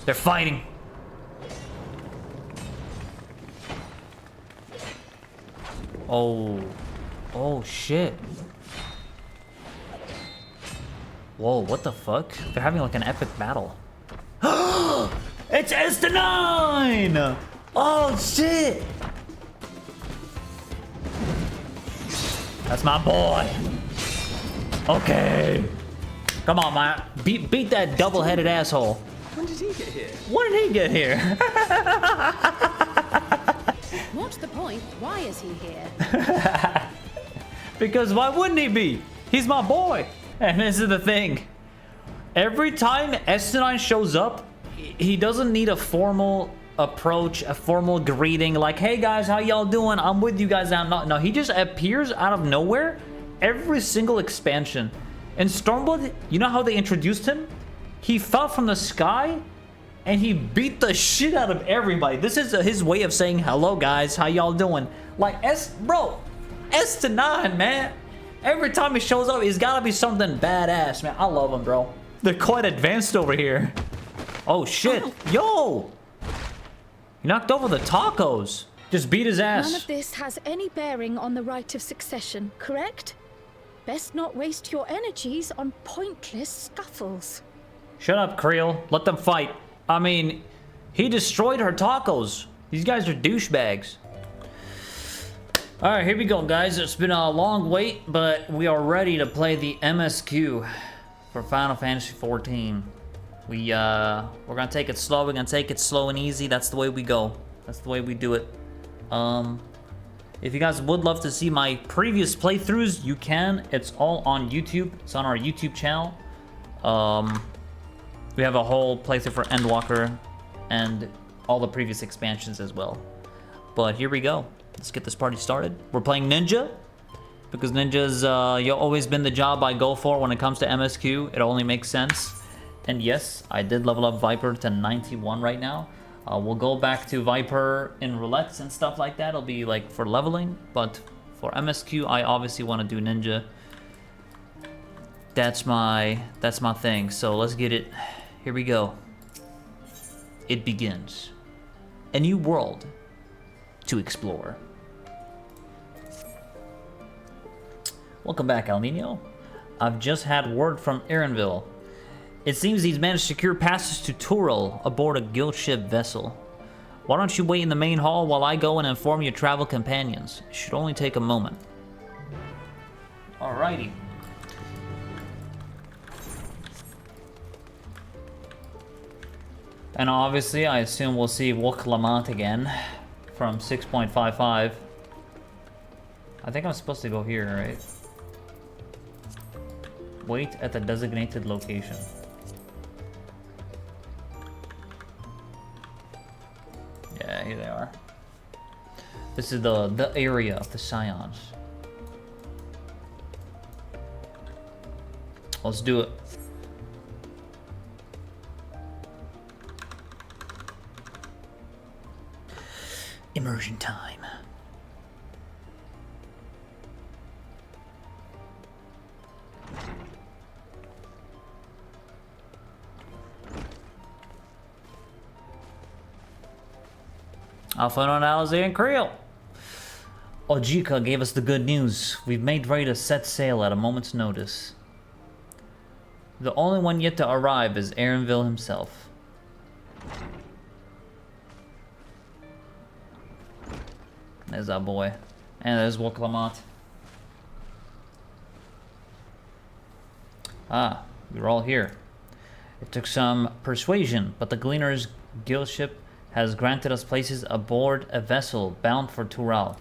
They're fighting. Oh. Oh, shit. Whoa, what the fuck? They're having like an epic battle. It's S9! Oh, shit! That's my boy. Okay. Come on, man. Beat that double-headed asshole. When did he get here? When did he get here? What's the point? Why is he here? Because why wouldn't he be? He's my boy. And this is the thing. Every time S9 shows up, he doesn't need a formal approach, a formal greeting like, hey guys, how y'all doing? I'm with you guys now. No, he just appears out of nowhere every single expansion. In Stormblood, you know how they introduced him? He fell from the sky and he beat the shit out of everybody. This is his way of saying, hello guys, how y'all doing? Like, bro, S to 9, man. Every time he shows up, he's gotta be something badass, man. I love him, bro. They're quite advanced over here. Oh, shit. Yo! He knocked over the tacos. Just beat his ass. None of this has any bearing on the right of succession, correct? Best not waste your energies on pointless scuffles. Shut up, Creel. Let them fight. I mean, he destroyed her tacos. These guys are douchebags. Alright, here we go, guys. It's been a long wait, but we are ready to play the MSQ for Final Fantasy XIV. We're gonna take it slow. We're gonna take it slow and easy. That's the way we go. That's the way we do it. If you guys would love to see my previous playthroughs, you can. It's all on YouTube. It's on our YouTube channel. We have a whole playthrough for Endwalker and all the previous expansions as well. But here we go. Let's get this party started. We're playing Ninja because Ninja's always been the job I go for when it comes to MSQ. It only makes sense. And yes, I did level up Viper to 91 right now. We'll go back to Viper in roulettes and stuff like that. It'll be like for leveling, but for MSQ, I obviously want to do Ninja. That's my thing. So let's get it. Here we go. It begins. A new world to explore. Welcome back, Alninio. I've just had word from Erenville. It seems he's managed to secure passes to Tural aboard a guild ship vessel. Why don't you wait in the main hall while I go and inform your travel companions? It should only take a moment. Alrighty. And obviously, I assume we'll see Wok Lamont again from 6.55. I think I'm supposed to go here, right? Wait at the designated location. Yeah, here they are. This is the area of the Scions. Let's do it. Immersion time. Alphonse, Alize, and Creel. Ojika gave us the good news. We've made ready to set sail at a moment's notice. The only one yet to arrive is Erenville himself. There's our boy. And there's Wok Lamont. Ah, we're all here. It took some persuasion, but the Gleaner's guild ship has granted us places aboard a vessel bound for Tural.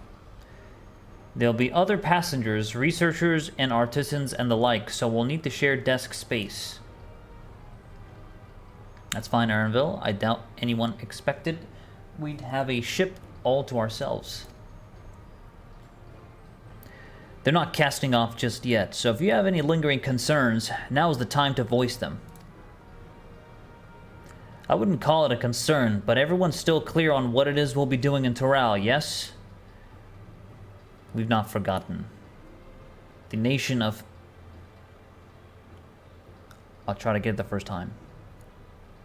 There'll be other passengers, researchers, and artisans and the like, so we'll need to share desk space. That's fine, Erenville. I doubt anyone expected we'd have a ship all to ourselves. They're not casting off just yet, so if you have any lingering concerns, now's the time to voice them. I wouldn't call it a concern, but everyone's still clear on what it is we'll be doing in Tural, yes? We've not forgotten. The nation of... I'll try to get it the first time.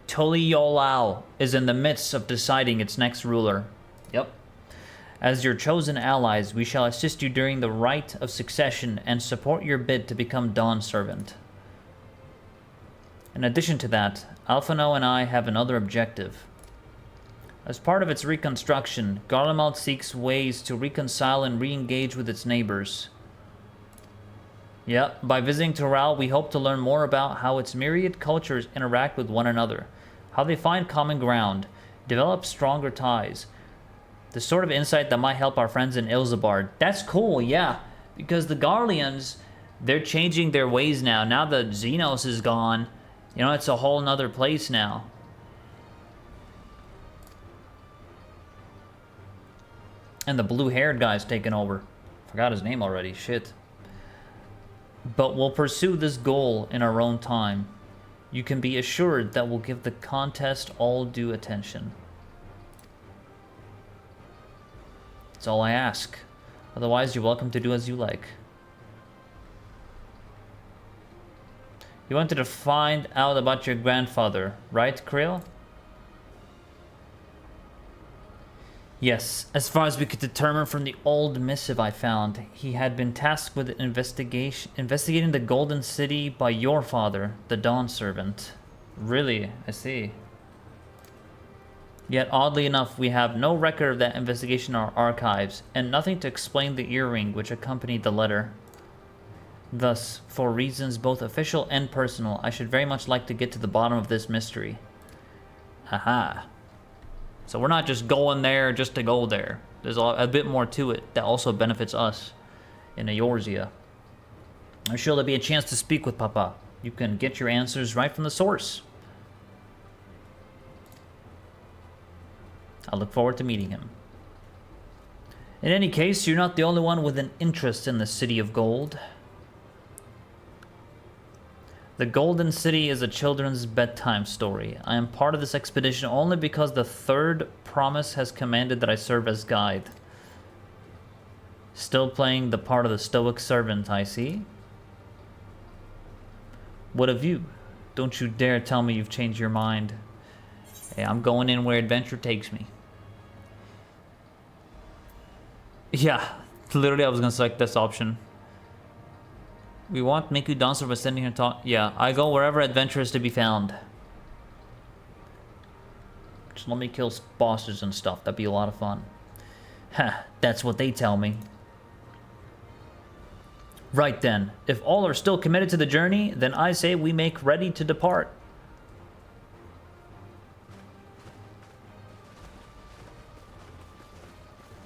Tullay'l is in the midst of deciding its next ruler. Yep. As your chosen allies, we shall assist you during the rite of succession and support your bid to become Dawn Servant. In addition to that, Alphino and I have another objective. As part of its reconstruction, Garlemald seeks ways to reconcile and re-engage with its neighbors. Yep, by visiting Tural, we hope to learn more about how its myriad cultures interact with one another, how they find common ground, develop stronger ties. The sort of insight that might help our friends in Ilzabard. That's cool, yeah, because the Garleans, they're changing their ways now. Now that Xenos is gone, you know, it's a whole nother place now. And the blue-haired guy's taking over. Forgot his name already, shit. But we'll pursue this goal in our own time. You can be assured that we'll give the contest all due attention. That's all I ask. Otherwise, you're welcome to do as you like. You wanted to find out about your grandfather, right, Krill? Yes, as far as we could determine from the old missive I found, he had been tasked with investigating the Golden City by your father, the Dawn Servant. Really? I see. Yet, oddly enough, we have no record of that investigation in our archives, and nothing to explain the earring which accompanied the letter. Thus, for reasons both official and personal, I should very much like to get to the bottom of this mystery. Aha. So we're not just going there just to go there. There's a bit more to it that also benefits us in Eorzea. I'm sure there'll be a chance to speak with Papa. You can get your answers right from the source. I look forward to meeting him. In any case, you're not the only one with an interest in the City of Gold. The Golden City is a children's bedtime story. I am part of this expedition only because the Third Promise has commanded that I serve as guide. Still playing the part of the stoic servant, I see. What of you? Don't you dare tell me you've changed your mind. Hey, I'm going in where adventure takes me. Yeah, literally I was gonna select this option. We want Miku Dancer by sending her talk. Yeah, I go wherever adventure is to be found. Just let me kill bosses and stuff. That'd be a lot of fun. Ha, that's what they tell me. Right then, if all are still committed to the journey, then I say we make ready to depart.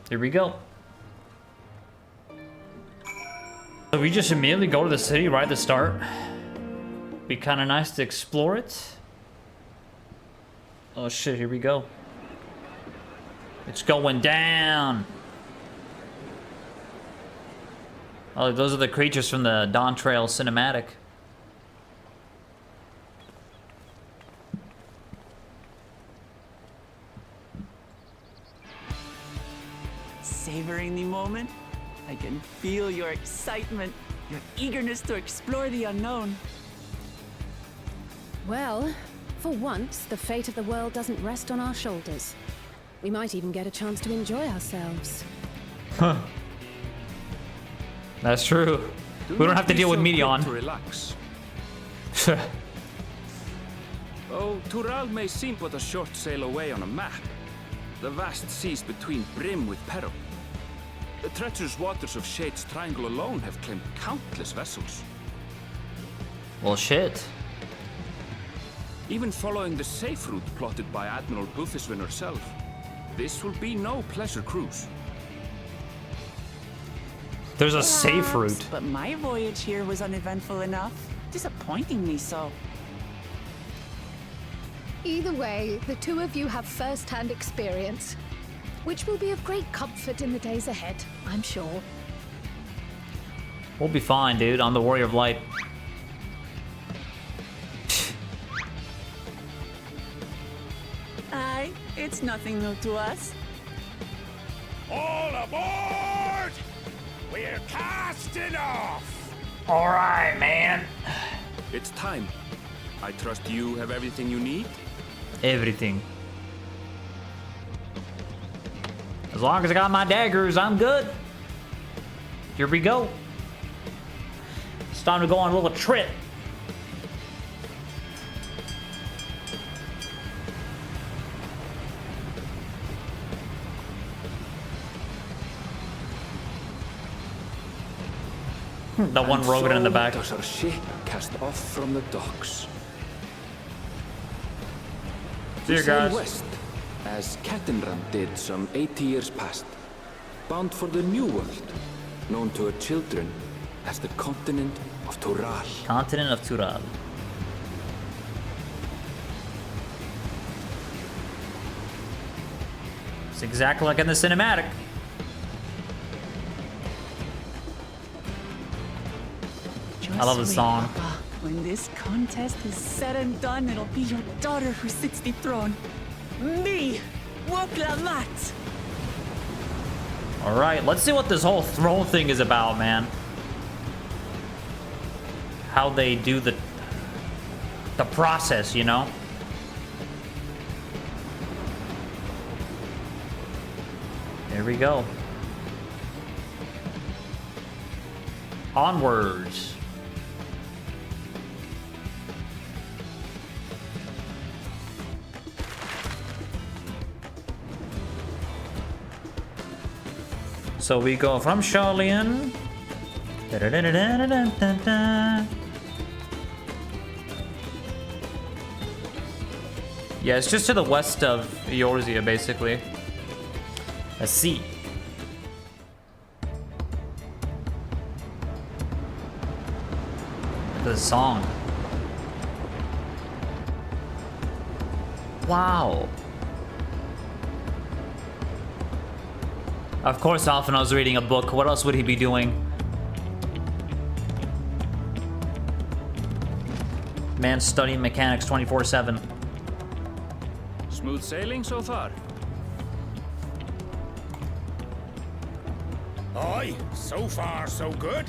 Here we go. So we just immediately go to the city right at the start. Be kind of nice to explore it. Oh shit, here we go. It's going down. Oh, those are the creatures from the Dawntrail cinematic. Savoring the moment? I can feel your excitement, your eagerness to explore the unknown. Well, for once, the fate of the world doesn't rest on our shoulders. We might even get a chance to enjoy ourselves. Huh. That's true. We don't have to deal with Medion. To relax. Oh, Tural may seem but a short sail away on a map. The vast seas between brim with peril. The treacherous waters of Shade's Triangle alone have claimed countless vessels. Well, shit. Even following the safe route plotted by Admiral Bufiswin herself, this will be no pleasure cruise. There's a safe Perhaps, route. But my voyage here was uneventful enough. Disappointingly so. Either way, the two of you have first-hand experience, which will be of great comfort in the days ahead, I'm sure. We'll be fine, dude. I'm the Warrior of Light. Aye, it's nothing new to us. All aboard! We're casting off! All right, man. It's time. I trust you have everything you need? everything. As long as I got my daggers, I'm good. Here we go. It's time to go on a little trip. The one Rogan in the back. Does our ship cast off from the docks. See you We sail guys. west, as Cattenram did some 80 years past, bound for the New World, known to her children as the continent of Tural. Continent of Tural. It's exactly like in the cinematic. I love the Just wait, song. Papa. When this contest is said and done, it'll be your daughter who sits the throne. Me, Woklamat. All right, let's see what this whole throne thing is about, man. How they do the process, you know? There we go. Onwards. So we go from Charlian. Da-da-da-da-da-da-da-da. Yeah, it's just to the west of Eorzea, basically. A sea. The song. Wow. Of course, Alphinaud's reading a book. What else would he be doing? Man studying mechanics 24/7. Smooth sailing so far? Aye, so far so good.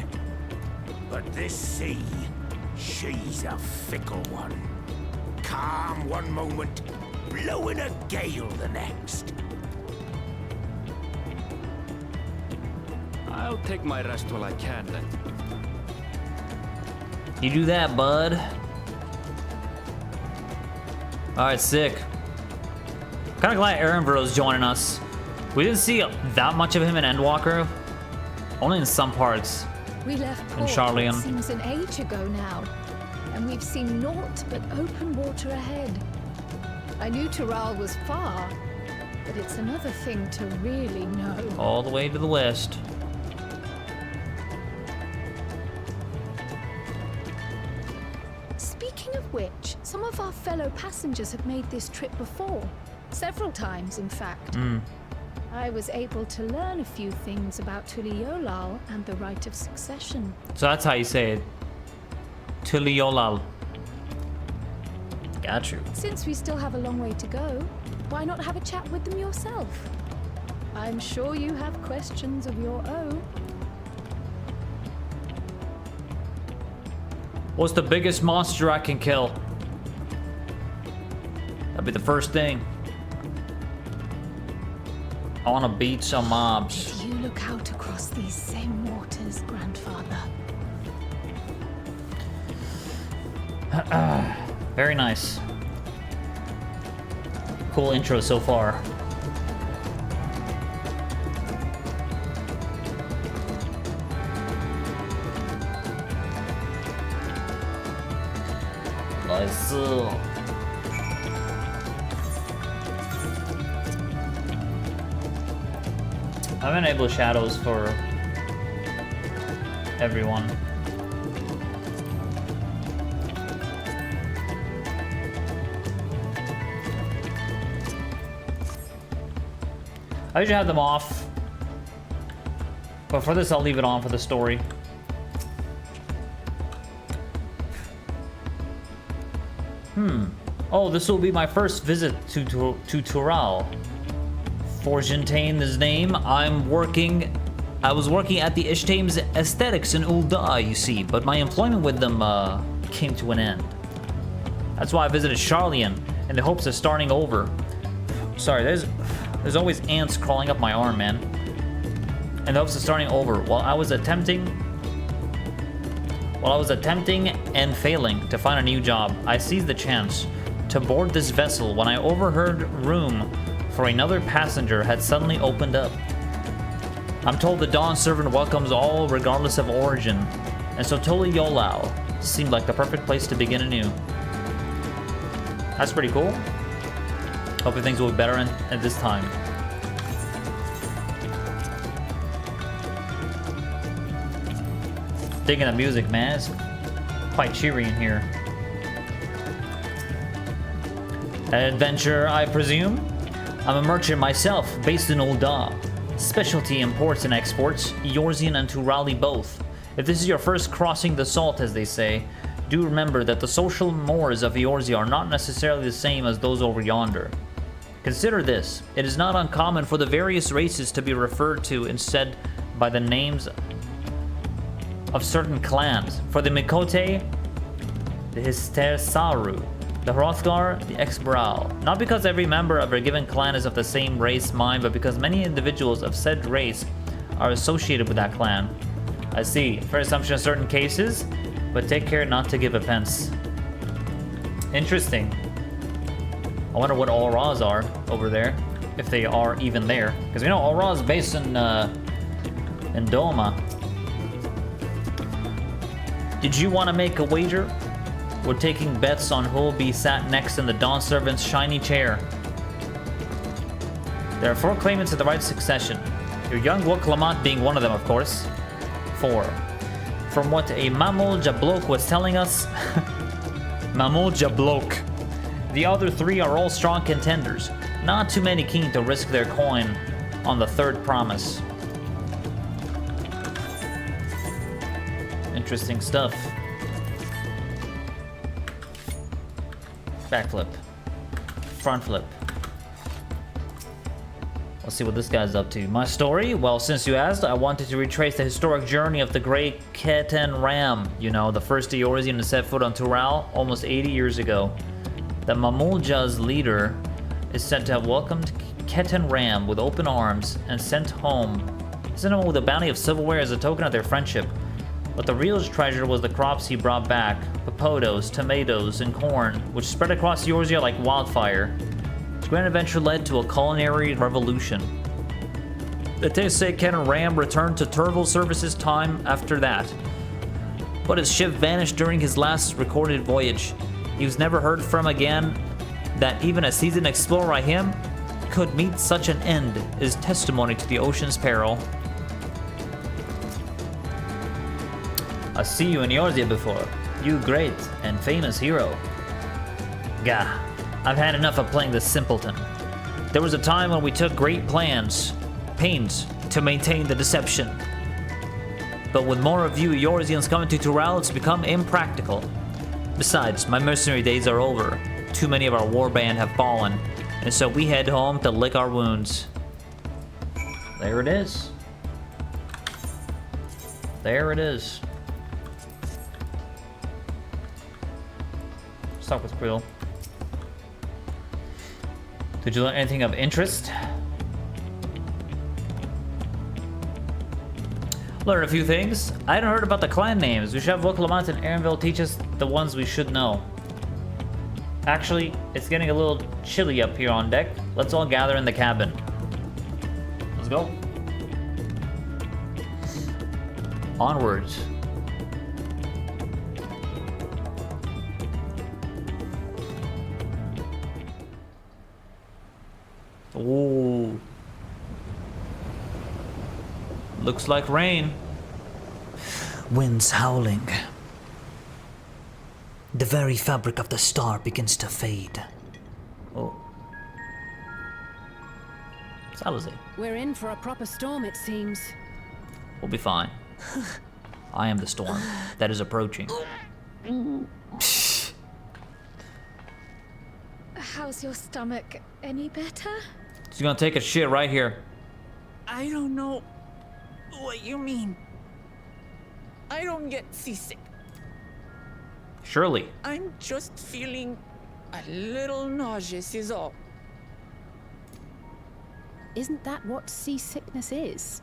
But this sea, she's a fickle one. Calm one moment, blowing a gale the next. I'll take my rest while I can then. You do that, bud. Alright, sick. Kinda glad Aaronvero's joining us. We didn't see that much of him in Endwalker. Only in some parts. We left port, Charlian. it seems an age ago now, and we've seen naught but open water ahead. I knew Tural was far, but it's another thing to really know. All the way to the west. Speaking of which, some of our fellow passengers have made this trip before. Several times, in fact. I was able to learn a few things about Tullay'l and the right of succession. So that's how you say it. Tullay'l. Got you. Since we still have a long way to go, why not have a chat with them yourself? I'm sure you have questions of your own. What's the biggest monster I can kill? That'd be the first thing. I want to beat some mobs. Did you look out across these same waters, grandfather? Very nice. Cool intro so far. Nice. I've enabled shadows for everyone. I usually have them off, but for this I'll leave it on for the story. Oh, this will be my first visit to Tural. Forgentain is name. I was working at the Ishtame's Aesthetics in Ul'dah, you see, but my employment with them came to an end. That's why I visited Charlian. in the hopes of starting over. Sorry, there's always ants crawling up my arm, man. In the hopes of starting over, while I was attempting and failing to find a new job, I seized the chance to board this vessel when I overheard room for another passenger had suddenly opened up. I'm told the Dawn servant welcomes all regardless of origin, and so Tullay'l seemed like the perfect place to begin anew. That's pretty cool. Hopefully things will be better at this time. Digging the music, man. It's quite cheery in here. An adventure, I presume? I'm a merchant myself, based in Ul'dah. Specialty imports and exports, Eorzean and Tural both. If this is your first crossing the salt, as they say, do remember that the social mores of Eorzea are not necessarily the same as those over yonder. Consider this, it is not uncommon for the various races to be referred to instead by the names of certain clans. For the Mikote, the Histersaru, the Hrothgar, the Exbral. Not because every member of a given clan is of the same race mind, but because many individuals of said race are associated with that clan. I see, fair assumption in certain cases, but take care not to give offense. Interesting. I wonder what All-Ras are over there, if they are even there. Because we know All-Ra is based in Doma. Did you want to make a wager? We're taking bets on who'll be sat next in the Dawn Servant's shiny chair. There are 4 claimants of the right succession. Your young Woklamat being one of them, of course. 4. From what a Mamul Jablok was telling us... Mamul Jablok. The other 3 are all strong contenders. Not too many keen to risk their coin on the 3rd promise. Interesting stuff. Backflip. Front flip. Let's see what this guy's up to. My story? Well, since you asked, I wanted to retrace the historic journey of the great Ketan Ram. You know, the first Eorzean to set foot on Tural almost 80 years ago. The Mamulja's leader is said to have welcomed Ketan Ram with open arms and sent home with a bounty of silverware as a token of their friendship. But the real treasure was the crops he brought back, papodos, tomatoes, and corn, which spread across Eorzea like wildfire. His grand adventure led to a culinary revolution. The tapes say Ketan Ram returned to Turval services time after that. But his ship vanished during his last recorded voyage. He was never heard from again. That even a seasoned explorer like him could meet such an end is testimony to the ocean's peril. I see you in Eorzea before. You great and famous hero. Gah, I've had enough of playing the simpleton. There was a time when we took great pains to maintain the deception. But with more of you Eorzeans coming to Tural, it's become impractical. Besides, my mercenary days are over. Too many of our warband have fallen, and so we head home to lick our wounds. There it is. There it is. Let's talk with Quill. Did you learn anything of interest? Learn a few things. I hadn't heard about the clan names. We should have Woklamat and Erenville teach us the ones we should know. Actually, it's getting a little chilly up here on deck. Let's all gather in the cabin. Let's go. Onwards. Ooh. Looks like rain. Winds howling. The very fabric of the star begins to fade. Oh. Salazar. We're in for a proper storm, it seems. We'll be fine. I am the storm that is approaching. How's your stomach? Any better? She's gonna take a shit right here. I don't know what you mean. I don't get seasick. Surely. I'm just feeling A little nauseous is all. Isn't that what seasickness is?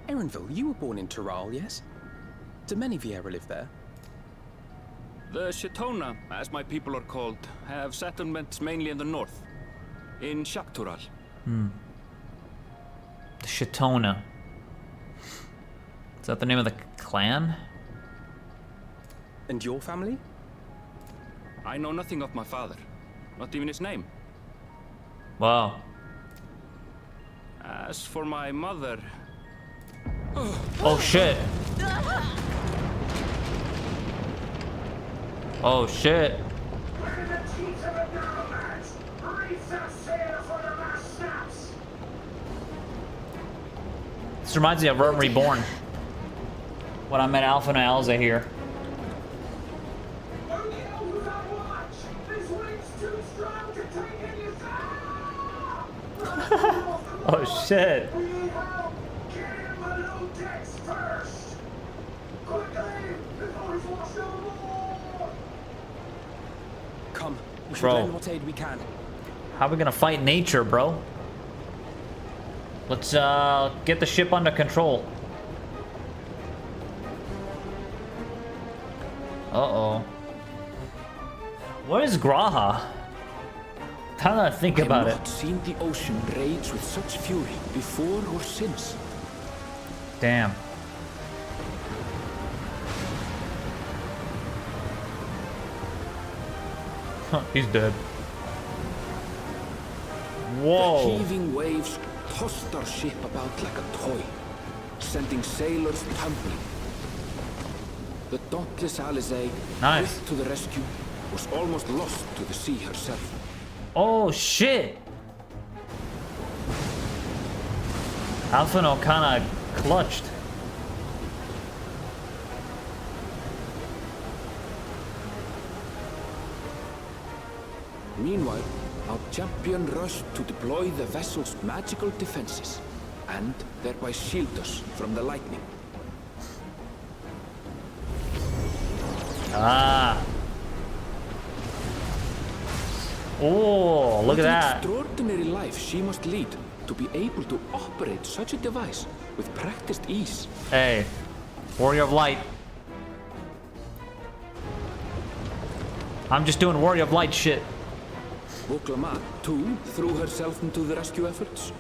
Erenville, you were born in Tural, yes? Do many Vieira live there? The Shetona, as my people are called, have settlements mainly in the north, in Tural. The Shetona. Is that the name of the clan? And your family? I know nothing of my father, not even his name. Wow. As for my mother, Oh shit. Oh shit. This reminds me of Rome Reborn. When I met Alpha and Elza here. Oh shit. Come, we should Bro. lend what aid we can. How are we gonna fight nature, bro? Let's get the ship under control. Uh-oh. What is Graha? How do I think about I it? have not seen the ocean rage with such fury before or since. Damn. Huh, he's dead. The Whoa. heaving waves tossed our ship about like a toy, sending sailors tumbling. The dauntless Alizé, Nice. quick to the rescue, was almost lost to the sea herself. Oh shit. Alphino kinda clutched. Meanwhile, our champion rushed to deploy the vessel's magical defenses, and thereby shield us from the lightning. Ah. Oh, look at What an that. extraordinary life she must lead to be able to operate such a device with practiced ease. Hey, Warrior of Light. I'm just doing Warrior of Light shit. Boklama, too, threw herself into the rescue efforts,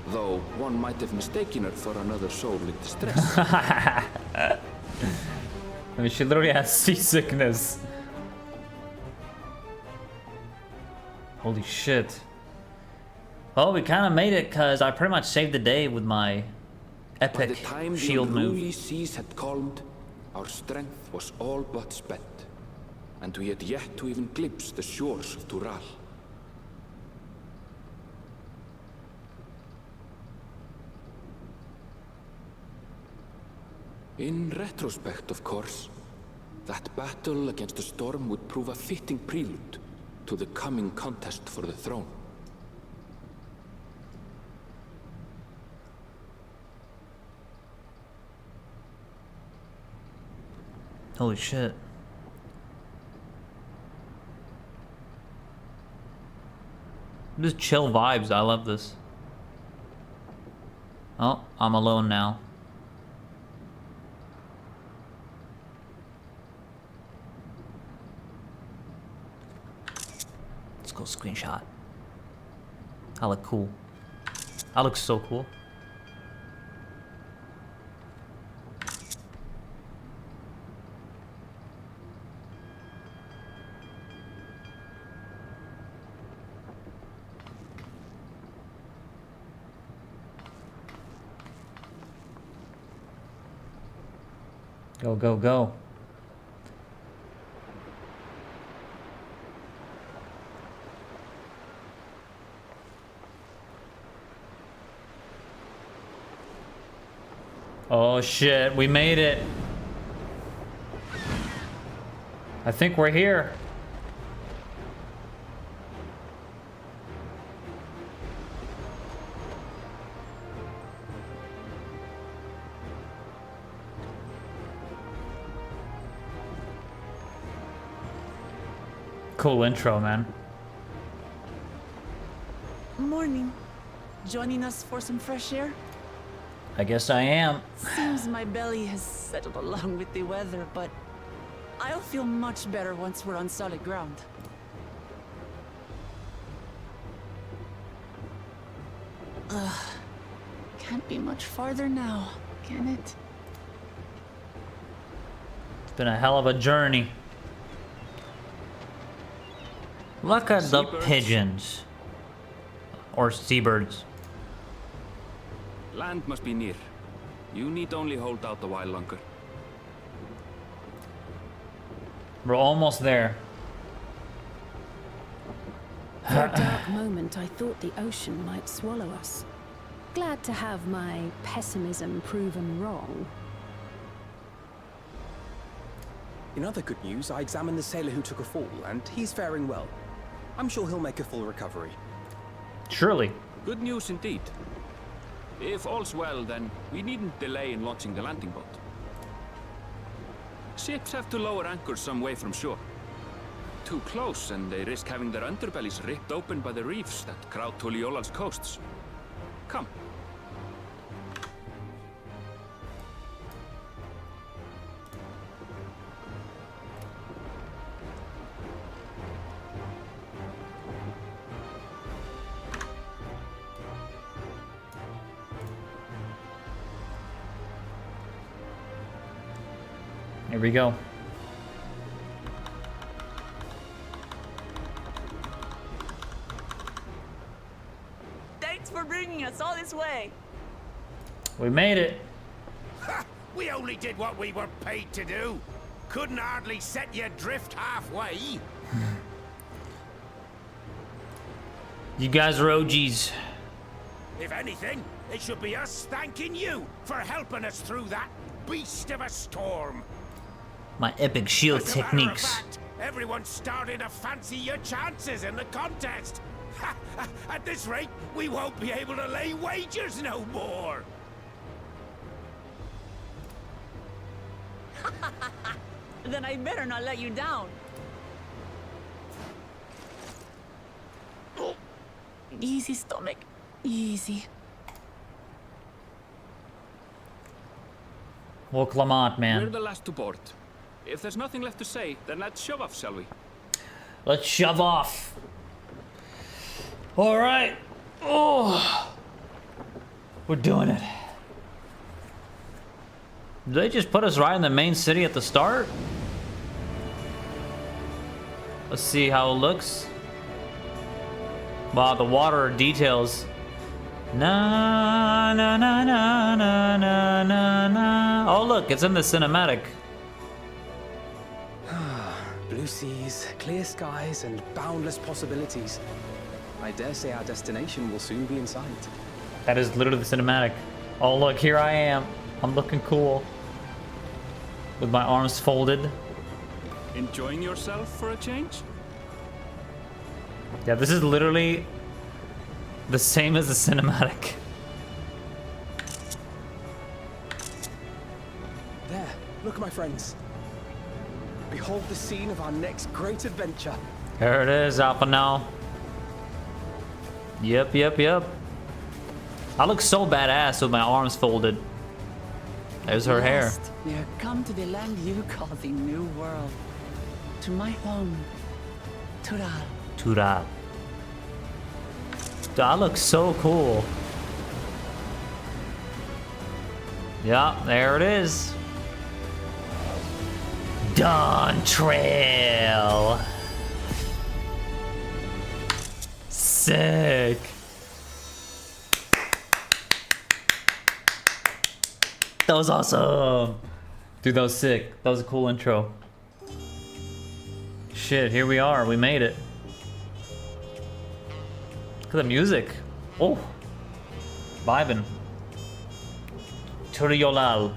though one might have mistaken her for another soul in distress. I mean, she literally has seasickness. Holy shit. Well, we kind of made it because I pretty much saved the day with my By the epic time shield the move. unruly seas had calmed, our strength was all but spent, and we had yet to even glimpse the shores of Tural. In retrospect, of course, that battle against the storm would prove a fitting prelude to the coming contest for the throne. Holy shit. Just chill vibes. I love this. Oh, I'm alone now. Let's go screenshot. I look cool. I look so cool. Go, go, go. Oh shit, we made it. I think we're here. Cool intro, man. Morning. Joining us for some fresh air? I guess I am. Seems my belly has settled along with the weather, but I'll feel much better once we're on solid ground. Ugh. Can't be much farther now, can it? It's been a hell of a journey. Look at the Seabirds. pigeons. Or seabirds. Land must be near. You need only hold out a while longer. We're almost there. For a dark moment, I thought the ocean might swallow us. Glad to have my pessimism proven wrong. In other good news, I examined the sailor who took a fall, and he's faring well. I'm sure he'll make a full recovery. Surely. Good news indeed. If all's well, then we needn't delay in launching the landing boat. Ships have to lower anchors some way from shore. Too close, and they risk having their underbellies ripped open by the reefs that crowd Tullay'l's coasts. Come. Here we go. Thanks for bringing us all this way. We made it. Ha! We only did what we were paid to do. Couldn't hardly set you adrift halfway. You guys are OGs. If anything, it should be us thanking you for helping us through that beast of a storm. My epic shield As a matter of techniques. fact, everyone's starting to fancy your chances in the contest. Ha! At this rate, we won't be able to lay wagers no more. Then I better not let you down. Oh. Easy, stomach. Easy. Well, Clement, We're man. the last to board. If there's nothing left to say, then let's shove off, shall we? Let's shove off. All right. Oh, we're doing it. Did they just put us right in the main city at the start? Let's see how it looks. Wow, the water details. Na na na na na na na na. Oh, look, it's in the cinematic. Blue seas, clear skies, and boundless possibilities. I dare say our destination will soon be in sight. That is literally the cinematic. Oh, look, here I am. I'm looking cool. With my arms folded. Enjoying yourself for a change? Yeah, this is literally the same as the cinematic. There, look, my friends. Behold the scene of our next great adventure. There it is, Alpha now. Yep, yep, yep. I look so badass with my arms folded. There's her hair. Last, we are come to the land you call the New World. To my home, Tural. Tural. That looks so cool. Yeah, there it is. Dawntrail. Sick. That was awesome. Dude, that was sick. That was a cool intro. Shit, here we are. We made it. Look at the music. Oh. Vibing. To Dawntrail.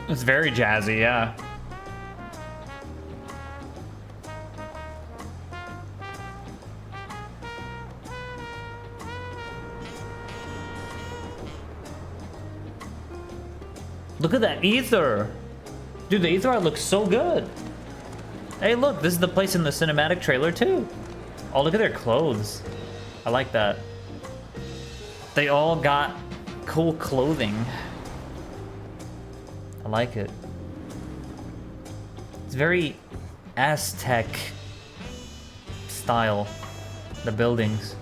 It's very jazzy, yeah. Look at that ether. Dude, the ether art looks so good. Hey, look, this is the place in the cinematic trailer too. Oh, look at their clothes. I like that. They all got cool clothing. I like it. It's very Aztec style, the buildings.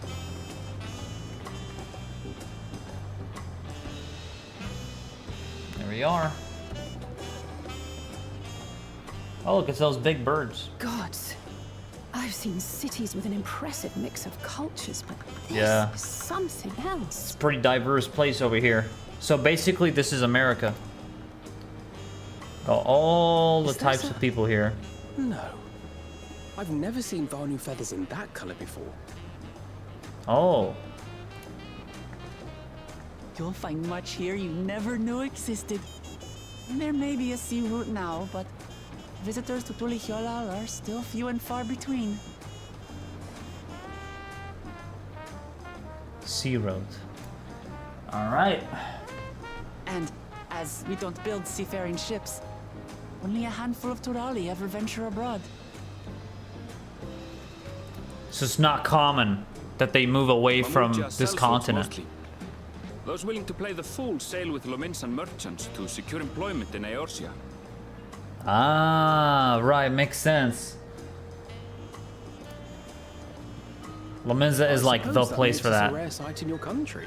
There we are. Oh, look, it's those big birds. Gods, I've seen cities with an impressive mix of cultures, but this Yeah. is something else. It's a pretty diverse place over here. So basically, this is America. Got all the Is there types some- of people here. No. I've never seen Vanu feathers in that color before. Oh, You'll find much here you never knew existed. There may be a sea route now, but visitors to Tullay'l are still few and far between. sea road. All right. And as we don't build seafaring ships, only a handful of Turali ever venture abroad. So it's not common that they move away from Mamuja this sellswords continent. mostly. Those willing to play the fool sail with Lominsan merchants to secure employment in Eorzea. Ah, right, makes sense. Lominza is like the Suppose that place makes for us that. a rare sight in your country.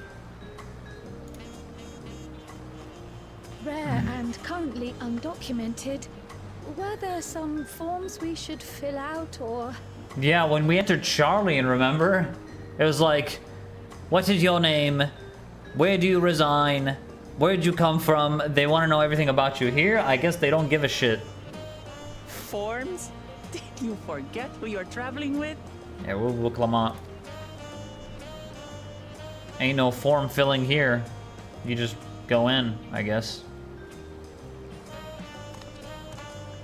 Rare and currently undocumented. Were there some forms we should fill out or... Yeah, when we entered Charlie, and remember? It was like, what is your name? Where do you resign? Where'd you come from? They want to know everything about you. Here, I guess they don't give a shit. Forms? Did you forget who you're traveling with? Yeah, we'll Clement. Ain't no form filling here. You just go in, I guess.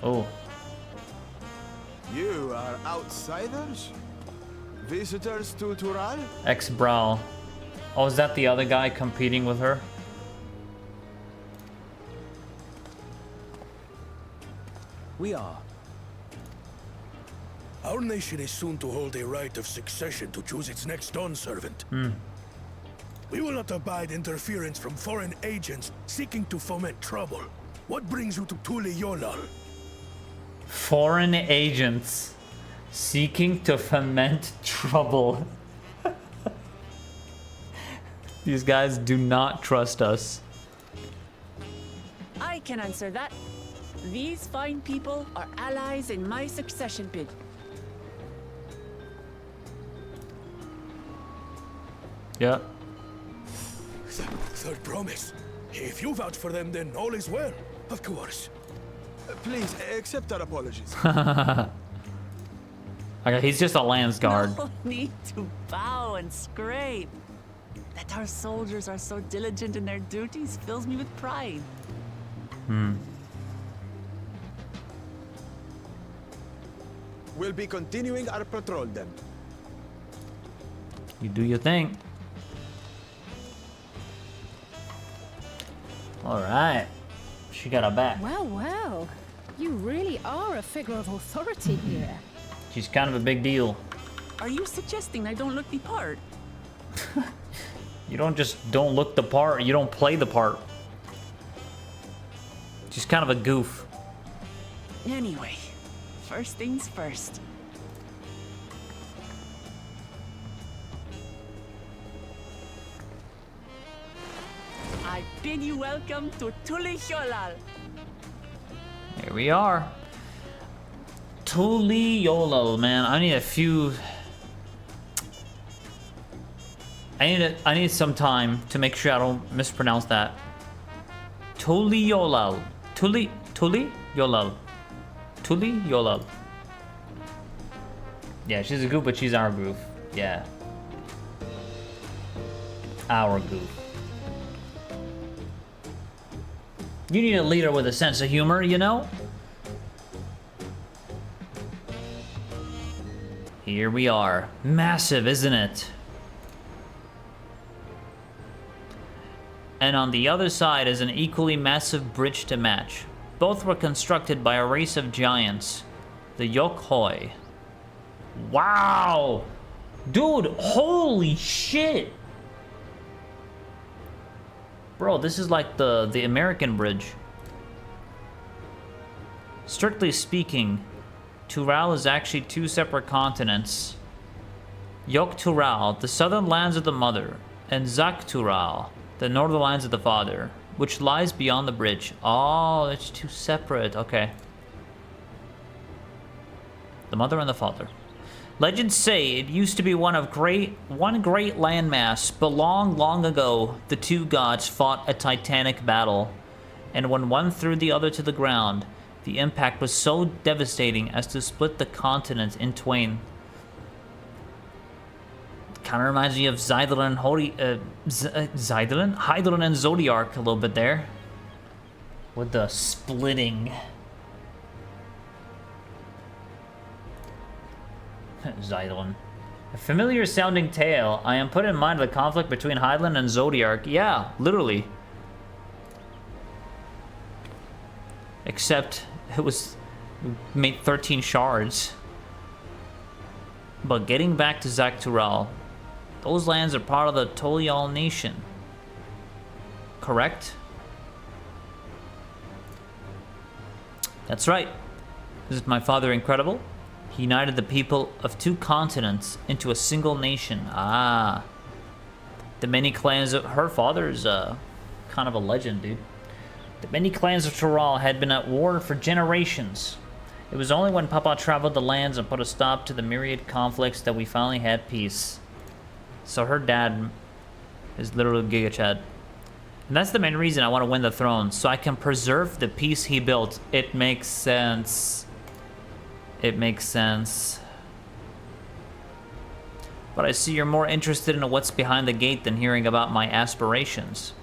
Oh, You are outsiders? Visitors to Tural? ex-Brow. Oh, is that the other guy competing with her? We are. Our nation is soon to hold a right of succession to choose its next dawn servant. We will not abide interference from foreign agents seeking to foment trouble. What brings you to Tullay'l? Foreign agents seeking to foment trouble. These guys do not trust us. I can answer that. These fine people are allies in my succession bid. Yeah. Third promise. If you vouch for them, then all is well. Of course. Please, accept our apologies. Okay, he's just a lance guard. No need to bow and scrape. That our soldiers are so diligent in their duties fills me with pride. We'll be continuing our patrol then. You do your thing. All right. She got her back. Well, well. You really are a figure of authority here. She's kind of a big deal. Are you suggesting I don't look the part? You don't just don't look the part, you don't play the part. She's kind of a goof. Anyway, first things first. I bid you welcome to Tullay'l. Here we are. Tullay'l, man. I need a few. I need some time to make sure I don't mispronounce that. Tullay'l. Tullay'l. Tullay'l. Yeah, she's a goof, but she's our goof. Yeah. Our goof. You need a leader with a sense of humor, you know? Here we are. Massive, isn't it? and on the other side is an equally massive bridge to match. Both were constructed by a race of giants, the Yokhoi. Wow! Dude, holy shit! Bro, this is like the American bridge. Strictly speaking, Tural is actually two separate continents. Tural, the southern lands of the mother, and Tural, the northern lands of the father, which lies beyond the bridge. Oh, it's two separate, okay. The mother and the father. Legends say it used to be one great landmass, but long ago, the two gods fought a titanic battle, and when one threw the other to the ground, the impact was so devastating as to split the continent in twain. Kind of reminds me of Hydaelyn and Zodiark a little bit there, with the splitting. Hydaelyn. A familiar sounding tale. I am put in mind of the conflict between Hydaelyn and Zodiark. Yeah, literally. Except it was made 13 shards. But getting back to Tural, those lands are part of the Tullay'l nation. Correct? That's right. Isn't my father incredible? He united the people of two continents into a single nation. Ah. The many clans of... Her father's kind of a legend, dude. The many clans of Tural had been at war for generations. It was only when Papa traveled the lands and put a stop to the myriad conflicts that we finally had peace. So her dad is literally Giga Chad. And that's the main reason I want to win the throne, so I can preserve the peace he built. It makes sense. It makes sense. But I see you're more interested in what's behind the gate than hearing about my aspirations.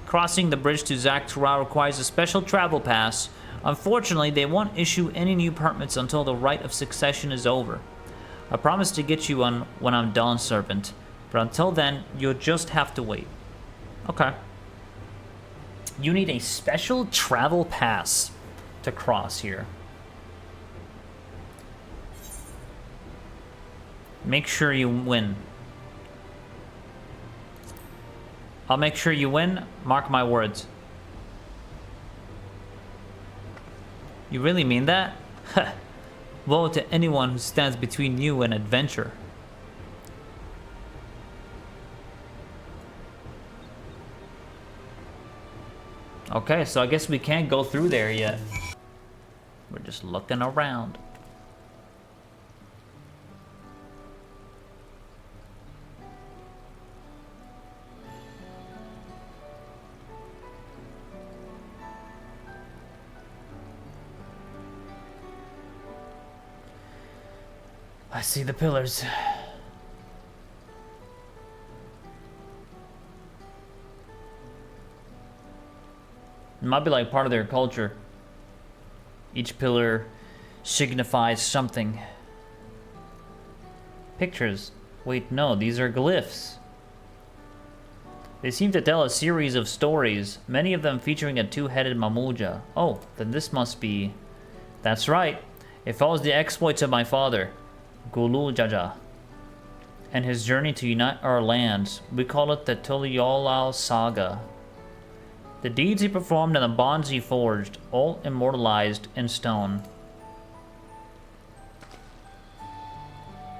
Crossing the bridge to Tural requires a special travel pass. Unfortunately, they won't issue any new permits until the rite of succession is over. I promise to get you one when I'm Dawn Servant, but until then, you'll just have to wait. Okay. You need a special travel pass to cross here. Make sure you win. I'll make sure you win, mark my words. You really mean that? Woe to anyone who stands between you and adventure. Okay, so I guess we can't go through there yet. We're just looking around. I see the pillars. It might be like part of their culture. Each pillar signifies something. Pictures. Wait, no, these are glyphs. They seem to tell a series of stories, many of them featuring a two-headed Mamuja. Oh, then this must be... That's right. It follows the exploits of my father, Gulool Jaja, and his journey to unite our lands. We call it the Tullay'l saga. The deeds he performed and the bonds he forged, all immortalized in stone.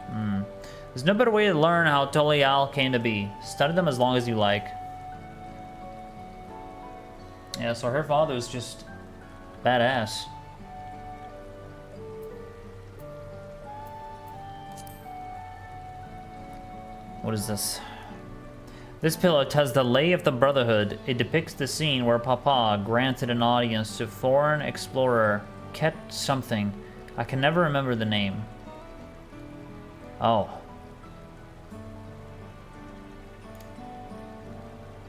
There's no better way to learn how Tullay'l came to be. Study them as long as you like. Yeah, so her father was just badass. What is this? This pillar tells the lay of the Brotherhood. It depicts the scene where Papa granted an audience to foreign explorer Ket something. I can never remember the name. Oh.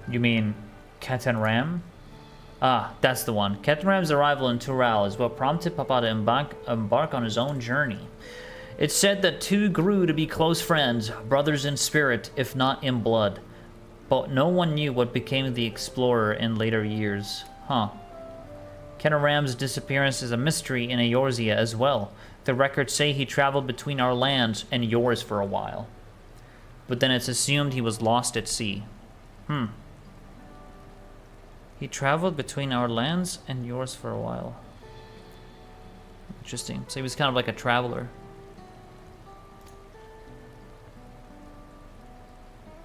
You mean Ketan Ram? Ah, that's the one. Ketan Ram's arrival in Tural is what prompted Papa to embark on his own journey. It's said that two grew to be close friends, brothers in spirit, if not in blood. but no one knew what became of the explorer in later years. Huh. Kenaram's disappearance is a mystery in Eorzea as well. The records say he traveled between our lands and yours for a while. But then it's assumed he was lost at sea. He traveled between our lands and yours for a while. Interesting. So he was kind of like a traveler.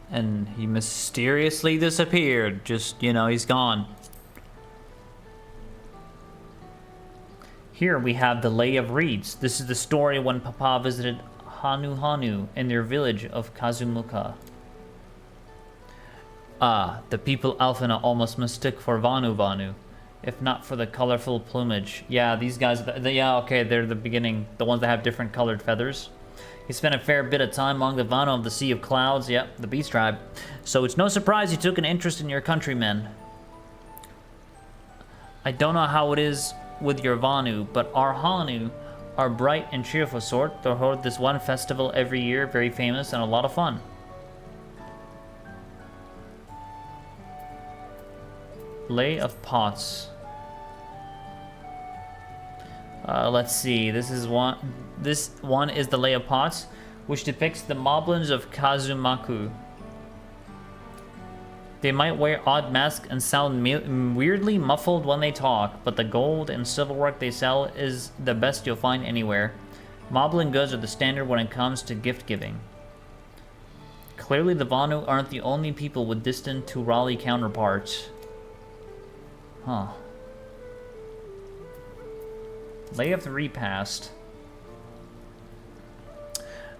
And he mysteriously disappeared. Just, you know, he's gone. Here we have the Lay of Reeds. This is the story when Papa visited Hanuhanu in their village of Kazumuka. Ah, the people Alfina almost mistook for Vanu, if not for the colorful plumage. Yeah, these guys, yeah, okay, they're the beginning, the ones that have different colored feathers. He spent a fair bit of time among the Vanu of the Sea of Clouds, yep, the Beast Tribe. So it's no surprise he took an interest in your countrymen. I don't know how it is with your Vanu, but our Hanu are bright and cheerful sort. They hold this one festival every year, very famous and a lot of fun. Lay of Pots. Let's see. This one is the Lay of Pots, which depicts the moblins of Kazumaku. They might wear odd masks and sound weirdly muffled when they talk, but the gold and silverwork they sell is the best you'll find anywhere. Moblin goods are the standard when it comes to gift giving. Clearly the Vanu aren't the only people with distant Turali counterparts. Huh. Lay of the Repast.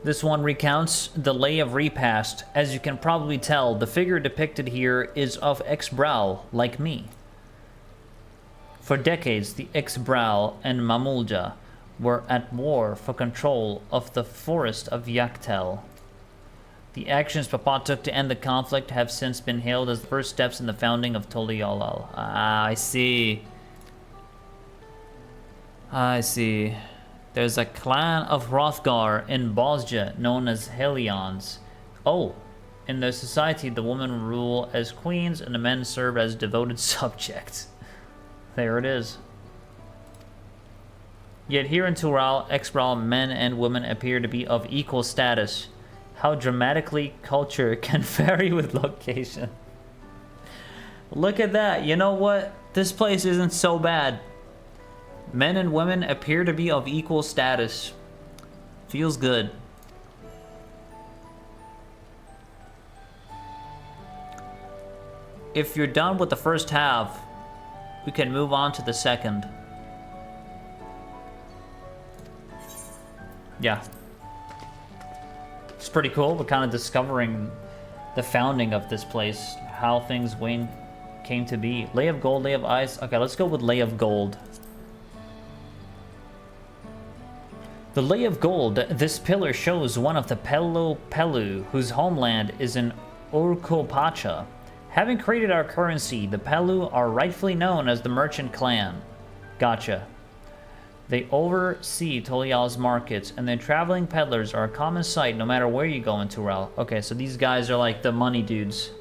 This one recounts the Lay of Repast. As you can probably tell, the figure depicted here is of Ixbral, like me. For decades, the Ixbral and Mamulja were at war for control of the forest of Yaktel. The actions Papa took to end the conflict have since been hailed as the first steps in the founding of Tullay'l. Ah, I see. I see. There's a clan of Hrothgar in Bosja known as Helions. Oh, in their society, the women rule as queens and the men serve as devoted subjects. There it is. Yet here in Tural, Ixbral men and women appear to be of equal status. How dramatically culture can vary with location. Look at that. You know what? This place isn't so bad. Men and women appear to be of equal status. Feels good. If you're done with the first half, we can move on to the second. Yeah. It's pretty cool. We're kind of discovering the founding of this place, how things came to be. Lay of Gold, Lay of Ice. Okay, let's go with Lay of Gold. The Lay of Gold. This pillar shows one of the Pelupelu, whose homeland is in Urkopacha. Having created our currency, the Pelu are rightfully known as the Merchant Clan. Gotcha. They oversee Tullay'l's markets, and their traveling peddlers are a common sight no matter where you go in Tural. Okay, so these guys are like the money dudes.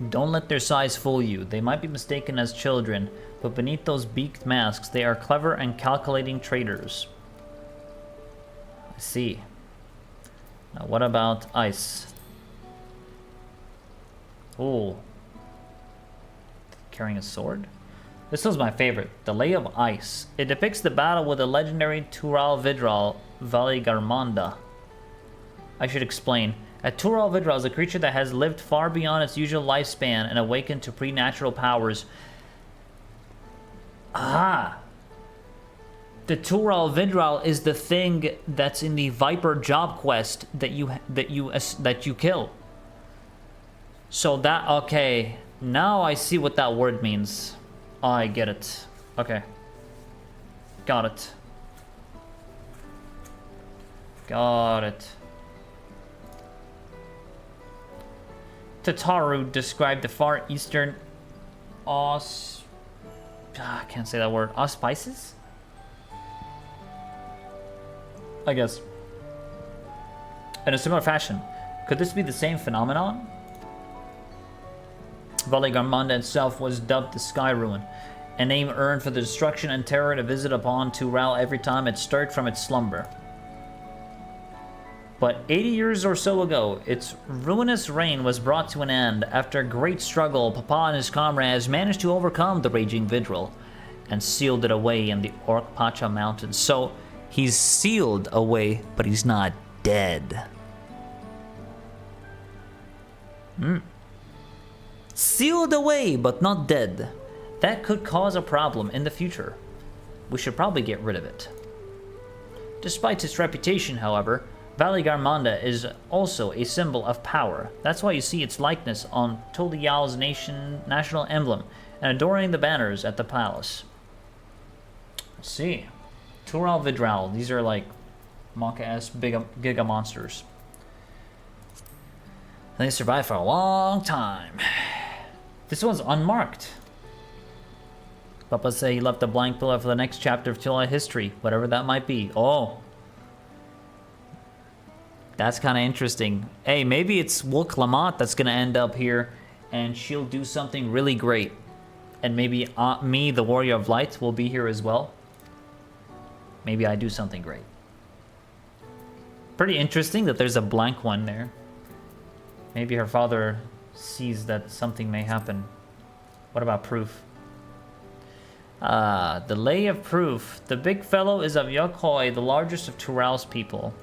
Don't let their size fool you. They might be mistaken as children, but beneath those beaked masks, they are clever and calculating traders. I see. Now, what about Ice? Ooh. Carrying a sword? This was my favorite, the Lay of Ice. It depicts the battle with the legendary Tural Vidral Valigarmanda. I should explain. A Tural Vidral is a creature that has lived far beyond its usual lifespan and awakened to preternatural powers. Ah! The Tural Vidral is the thing that's in the Viper job quest that you kill. So that, okay, now I see what that word means. I get it. Okay. Got it. Got it. Tataru described the far eastern I can't say that word. Auspices? I guess. In a similar fashion. Could this be the same phenomenon? Valley Garmonda itself was dubbed the Sky Ruin, a name earned for the destruction and terror to visit upon Tural every time it stirred from its slumber. But 80 years or so ago, its ruinous reign was brought to an end. After a great struggle, Papa and his comrades managed to overcome the raging Vidril and sealed it away in the Orkpacha Mountains. So, he's sealed away, but he's not dead. Sealed away, but not dead. That could cause a problem in the future. We should probably get rid of it. Despite its reputation, however, Valley Garmonda is also a symbol of power. That's why you see its likeness on Tullay'l's national emblem and adorning the banners at the palace. Let's see. Tural Vidral. These are like Monka-esque giga monsters. They survived for a long time. This one's unmarked. Papa said he left a blank pillar for the next chapter of Tullay'l history, whatever that might be. Oh. That's kind of interesting. Hey, maybe it's Wook Lamont that's going to end up here, and she'll do something really great. And maybe me, the Warrior of Light, will be here as well. Maybe I do something great. Pretty interesting that there's a blank one there. Maybe her father sees that something may happen. What about proof? The Lay of Proof. The big fellow is of Yokhoi, the largest of Tural's people.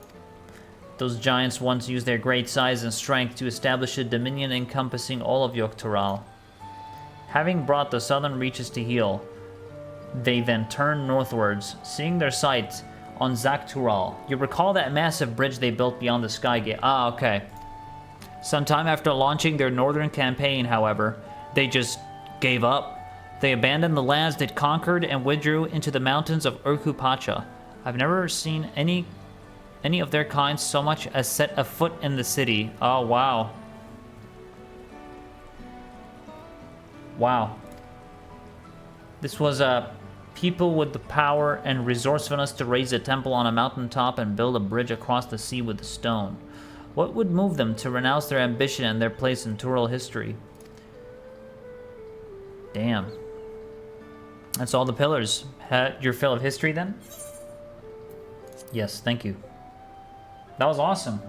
Those giants once used their great size and strength to establish a dominion encompassing all of Tural. Having brought the southern reaches to heel, they then turned northwards, seeing their sights on At Tural. You recall that massive bridge they built beyond the Sky Gate? Ah, okay. Sometime after launching their northern campaign, however, they just gave up. They abandoned the lands they'd conquered and withdrew into the mountains of Orkpacha. I've never seen any of their kind so much as set a foot in the city. Oh, wow. Wow. This was people with the power and resourcefulness to raise a temple on a mountaintop and build a bridge across the sea with a stone. What would move them to renounce their ambition and their place in Tural history? Damn. That's all the pillars. Had your fill of history then? Yes, thank you. That was awesome.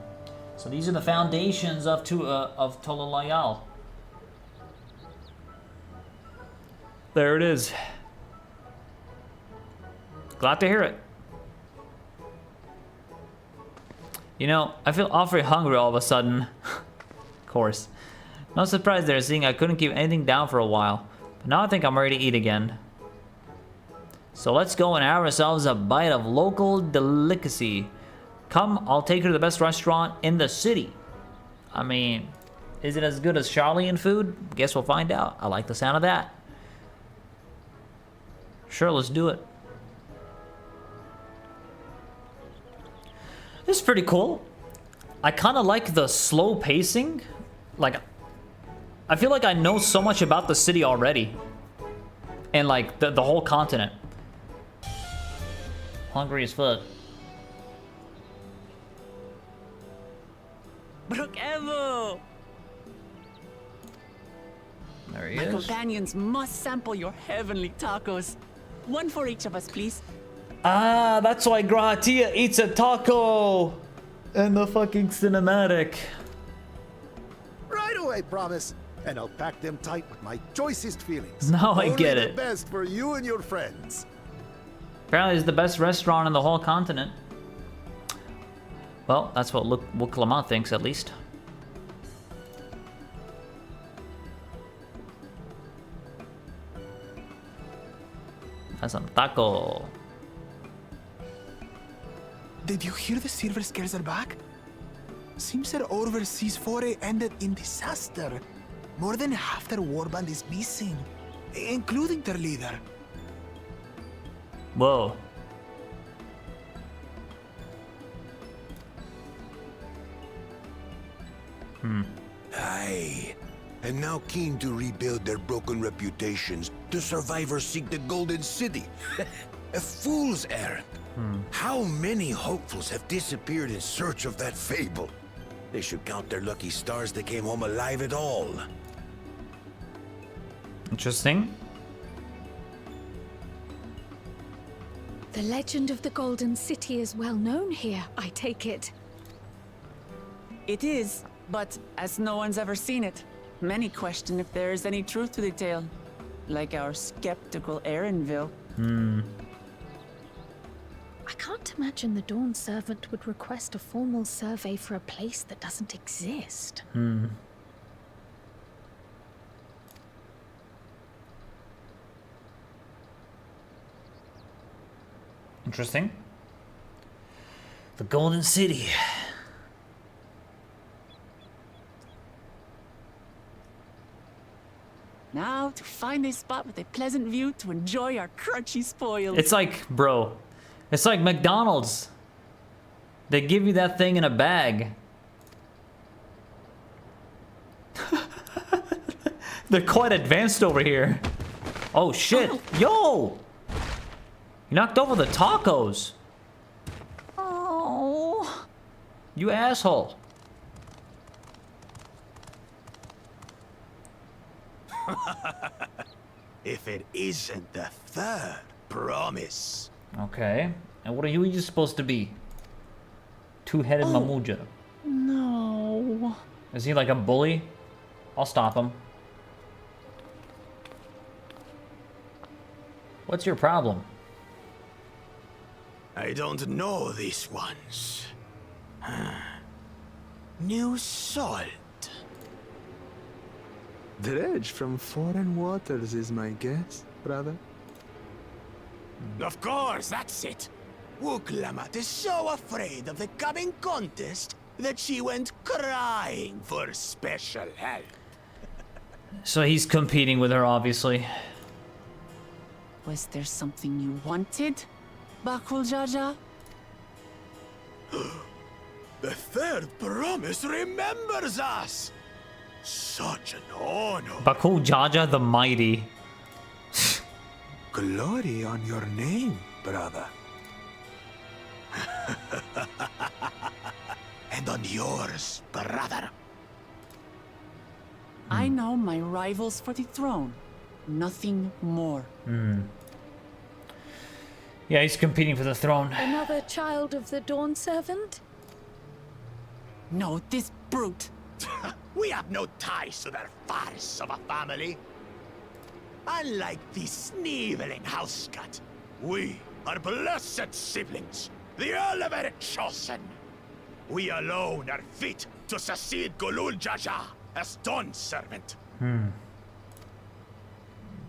So these are the foundations of Tullay'l. There it is. Glad to hear it. You know, I feel awfully hungry all of a sudden. Of course. No surprise there, seeing I couldn't keep anything down for a while. But now I think I'm ready to eat again. So let's go and have ourselves a bite of local delicacy. Come, I'll take her to the best restaurant in the city. I mean, is it as good as Charlian food? Guess we'll find out. I like the sound of that. Sure, let's do it. This is pretty cool. I kind of like the slow pacing. Like, I feel like I know so much about the city already. And like, the whole continent. Hungry as fuck. Brook Evo! There he My is. companions must sample your heavenly tacos. One for each of us, please. Ah, that's why Grahatia eats a taco in the fucking cinematic. Right away, promise. And I'll pack them tight with my choicest feelings. Now I get Only it. the best for you and your friends. Apparently it's the best restaurant in the whole continent. Well, that's what Wook Lamont thinks, at least. That's a taco. Did you hear the Silver Scares are back? Seems their overseas foray ended in disaster. More than half their warband is missing, including their leader. Whoa. Aye. And now keen to rebuild their broken reputations, the survivors seek the Golden City. A fool's errand. How many hopefuls have disappeared in search of that fable? They should count their lucky stars they came home alive at all. Interesting. The legend of the Golden City is well known here, I take it. It is, but as no one's ever seen it, many question if there is any truth to the tale. Like our skeptical Erinville. I can't imagine the Dawn Servant would request a formal survey for a place that doesn't exist. Interesting. The Golden City. Now to find a spot with a pleasant view to enjoy our crunchy spoils. It's like, bro, it's like McDonald's. They give you that thing in a bag. They're quite advanced over here. Oh shit. Yo! You knocked over the tacos. Oh. You asshole. If it isn't the third promise. Okay. And what are you supposed to be? Two-headed Mamuja. No. Is he like a bully? I'll stop him. What's your problem? I don't know these ones. New salt. Dredge from foreign waters is my guess, brother. Of course, that's it. Wuklamat is so afraid of the coming contest that she went crying for special help. So he's competing with her, obviously. Was there something you wanted, Bakul Jaja? The third promise remembers us. Such an honor. Bakul Jaja the Mighty. Glory on your name, brother. And on yours, brother. I know my rivals for the throne. Nothing more. Yeah, he's competing for the throne. Another child of the Dawn Servant? No, this brute. We have no ties to their farce of a family. Unlike the sneevling housecut, we are blessed siblings, the elevated chosen. We alone are fit to succeed Gulool Jaja as Dawn Servant.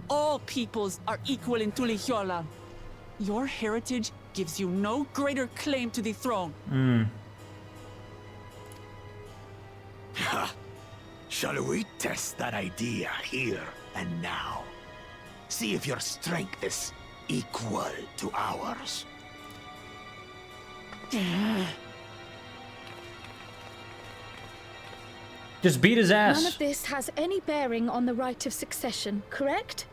All peoples are equal in Tullay'l. Your heritage gives you no greater claim to the throne. Shall we test that idea here and now? See if your strength is equal to ours. Just beat his ass. None of this has any bearing on the right of succession, correct?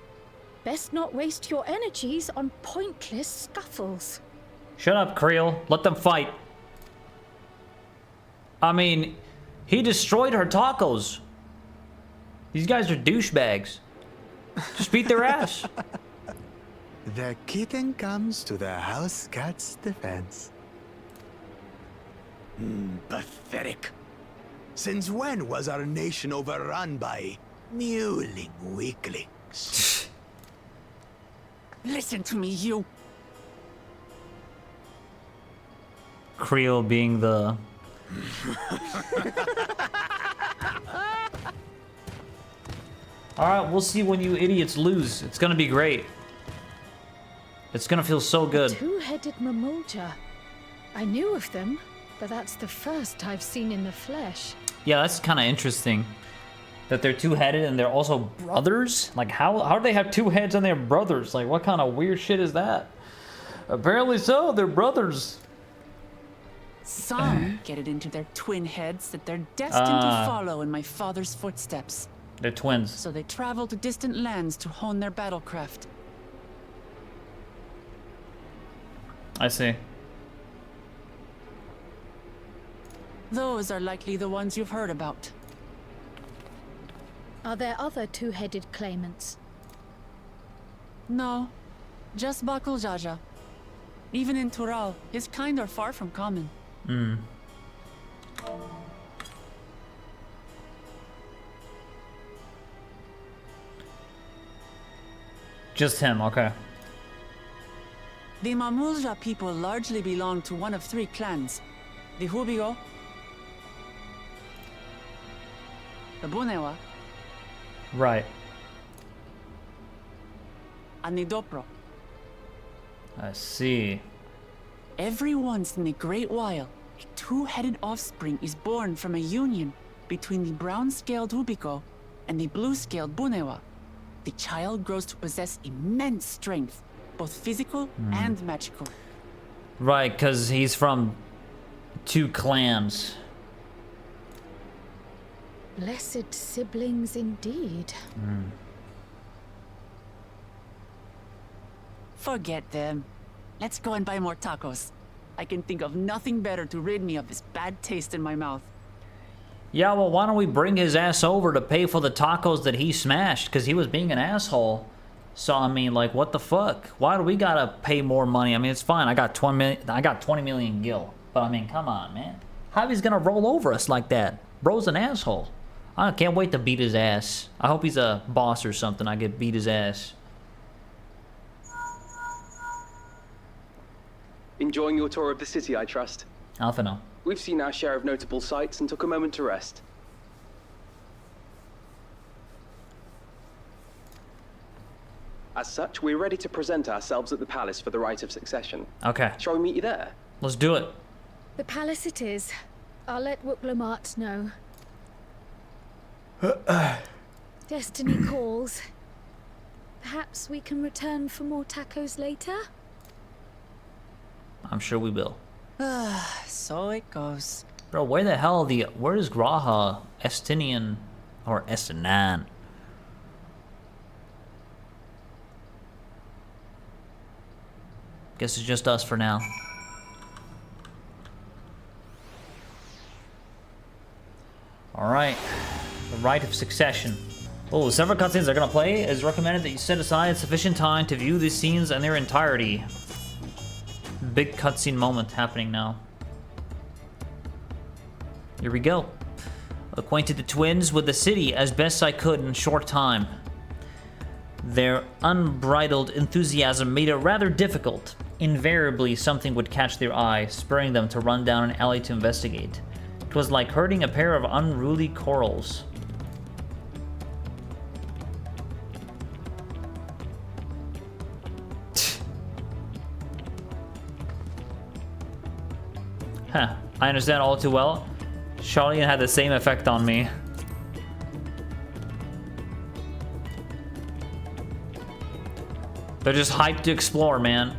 Best not waste your energies on pointless scuffles. Shut up, Creel. Let them fight. I mean, he destroyed her tacos. These guys are douchebags. Just beat their ass. The kitten comes to the house cat's defense. Pathetic. Since when was our nation overrun by mewling weaklings? Listen to me, you. Creel being the... Alright, we'll see when you idiots lose. It's gonna be great. It's gonna feel so good. Two-headed Mamulja. I knew of them, but that's the first I've seen in the flesh. Yeah, that's kind of interesting. That they're two-headed and they're also brothers? Like, how do they have two heads and they're brothers? Like, what kind of weird shit is that? Apparently so, they're brothers. Some get it into their twin heads that they're destined to follow in my father's footsteps. They're twins. So they travel to distant lands to hone their battlecraft. I see. Those are likely the ones you've heard about. Are there other two-headed claimants? No, just Bakul Jaja. Even in Tural, his kind are far from common. Just him, okay. The Mamulja people largely belong to one of three clans. The Hubigo, the Bunewa, Right. and the Dopro. I see. Every once in a great while, a two-headed offspring is born from a union between the brown-scaled Hubiko and the blue-scaled Bunewa. The child grows to possess immense strength, both physical and magical. Right, because he's from two clans. Blessed siblings indeed. Forget them. Let's go and buy more tacos. I can think of nothing better to rid me of this bad taste in my mouth. Yeah, well, why don't we bring his ass over to pay for the tacos that he smashed? Because he was being an asshole. So, I mean, like, what the fuck? Why do we gotta pay more money? I mean, it's fine. I got 20 million gil. But, I mean, come on, man. How he's gonna roll over us like that? Bro's an asshole. I can't wait to beat his ass. I hope he's a boss or something. I get beat his ass. Enjoying your tour of the city, I trust. Alphino. We've seen our share of notable sights and took a moment to rest. As such, we're ready to present ourselves at the palace for the rite of succession. Okay. Shall we meet you there? Let's do it. The palace it is. I'll let Wuklamart know. Destiny calls. Perhaps we can return for more tacos later? I'm sure we will. So it goes. Bro, where the hell where is Graha, Estinian, or Estinan? Guess it's just us for now. Alright. The Rite of Succession. Oh, several cutscenes are gonna play. It is recommended that you set aside sufficient time to view these scenes in their entirety. Big cutscene moment happening now. Here we go. Acquainted the twins with the city as best I could in a short time. Their unbridled enthusiasm made it rather difficult. Invariably, something would catch their eye, spurring them to run down an alley to investigate. It was like herding a pair of unruly corals. Huh, I understand all too well. Charlene had the same effect on me. They're just hyped to explore, man.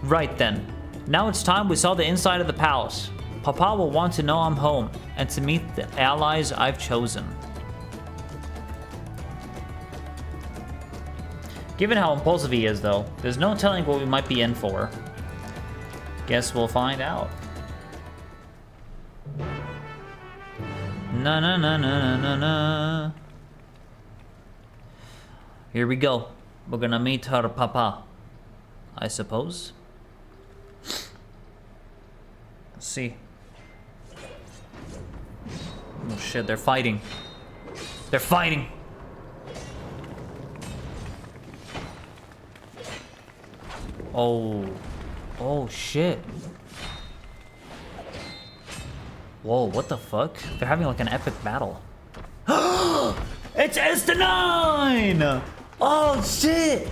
Right then. Now it's time we saw the inside of the palace. Papa will want to know I'm home, and to meet the allies I've chosen. Given how impulsive he is, though, there's no telling what we might be in for. Guess we'll find out. Na na na na na na. Here we go. We're gonna meet her papa, I suppose. Let's see. Oh shit, they're fighting. They're fighting. Oh. Oh shit. Whoa, what the fuck? They're having like an epic battle. It's S9! Oh shit!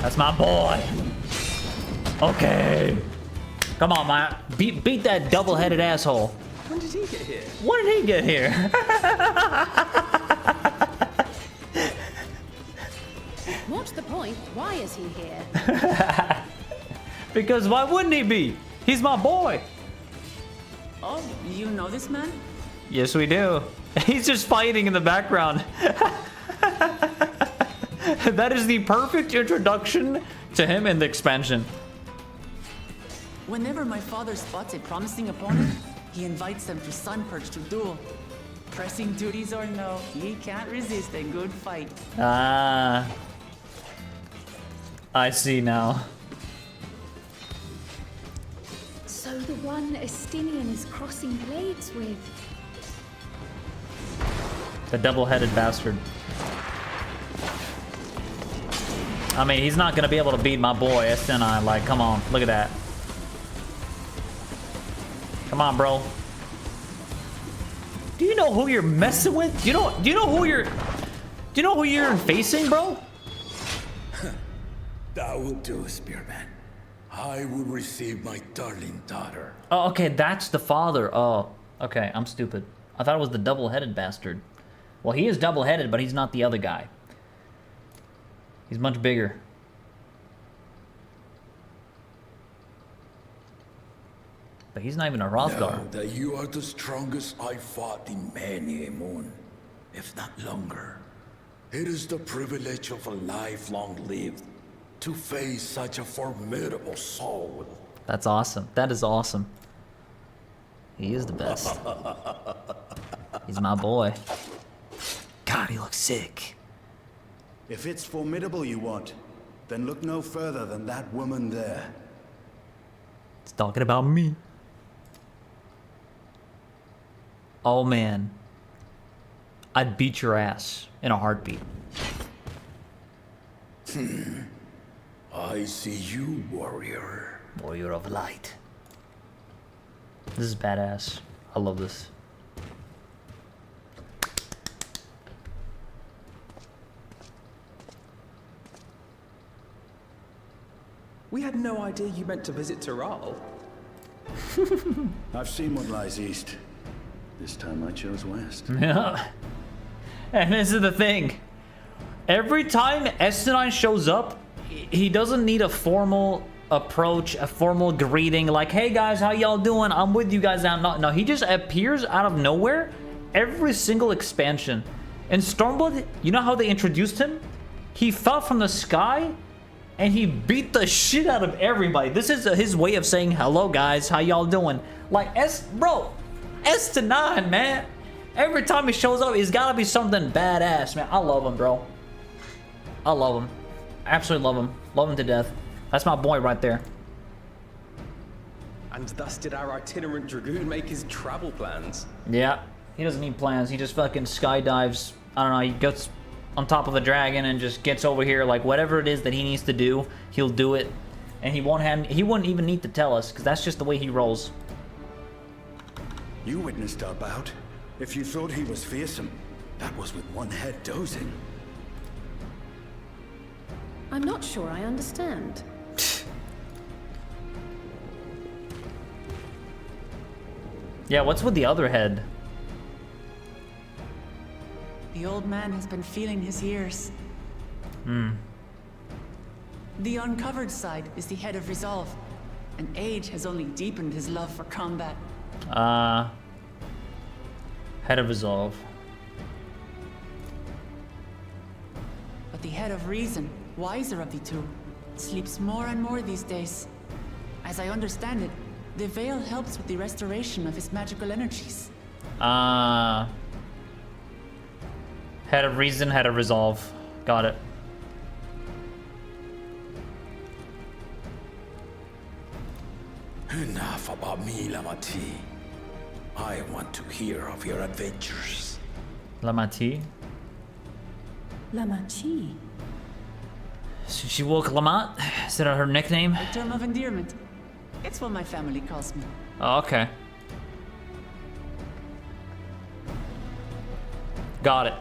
That's my boy. Okay. Come on, man. Beat that double-headed asshole. When did he get here? When did he get here? What's the point? Why is he here? Because why wouldn't he be? He's my boy. Oh, you know this man? Yes, we do. He's just fighting in the background. That is the perfect introduction to him in the expansion. Whenever my father spots a promising opponent, he invites them to Sunperch to duel. Pressing duties or no, he can't resist a good fight. Ah. I see now. So the one Estinian is crossing blades with. The double-headed bastard. I mean, he's not gonna be able to beat my boy SNI. Like, come on, look at that. Come on, bro. Do you know who you're messing with? Do you know who you're facing, bro? That will do, Spearman. I will receive my darling daughter. Oh, okay, that's the father. Oh, okay, I'm stupid. I thought it was the double-headed bastard. Well, he is double-headed, but he's not the other guy. He's much bigger. But he's not even a Hrothgar. Know that you are the strongest I fought in many a moon, if not longer. It is the privilege of a life long lived to face such a formidable soul. That's awesome. That is awesome. He is the best. He's my boy. God, he looks sick. If it's formidable you want, then look no further than that woman there. It's talking about me. Oh man. I'd beat your ass in a heartbeat. I see you, warrior. Warrior of light. This is badass. I love this. We had no idea you meant to visit Tural. I've seen what lies east. This time I chose west. Yeah. And this is the thing. Every time S9 shows up, he doesn't need a formal approach, a formal greeting, like, hey guys, how y'all doing? I'm with you guys now. No, he just appears out of nowhere every single expansion. In Stormblood, you know how they introduced him? He fell from the sky and he beat the shit out of everybody. This is his way of saying, hello guys, how y'all doing? Like, bro, S to 9, man. Every time he shows up, he's gotta be something badass, man. I love him, bro. I love him. Absolutely love him. Love him to death. That's my boy right there. And thus did our itinerant dragoon make his travel plans. Yeah, he doesn't need plans. He just fucking skydives. I don't know, he gets on top of the dragon and just gets over here. Like, whatever it is that he needs to do, he'll do it. And he wouldn't even need to tell us, because that's just the way he rolls. You witnessed our bout. If you thought he was fearsome, that was with one head dozing. I'm not sure I understand. Yeah, what's with the other head? The old man has been feeling his years. The uncovered side is the head of resolve, and age has only deepened his love for combat. Head of resolve. But the head of reason, wiser of the two, sleeps more and more these days. As I understand it, the veil helps with the restoration of his magical energies. Head of reason, head of resolve. Got it. Enough about me, Lamati. I want to hear of your adventures. Lamati? Lamachi. She woke Lamat? Is that her nickname? A term of endearment. It's what my family calls me. Oh, okay. Got it.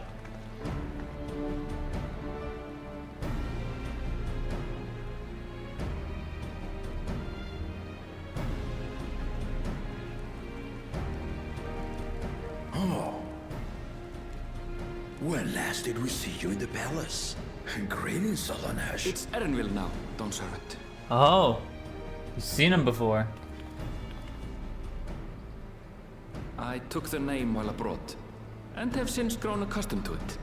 Oh. When last did we see you in the palace? Greetings, Solonesh. It's Erenville now, Don Servant. Oh. You've seen him before. I took the name while abroad, and have since grown accustomed to it.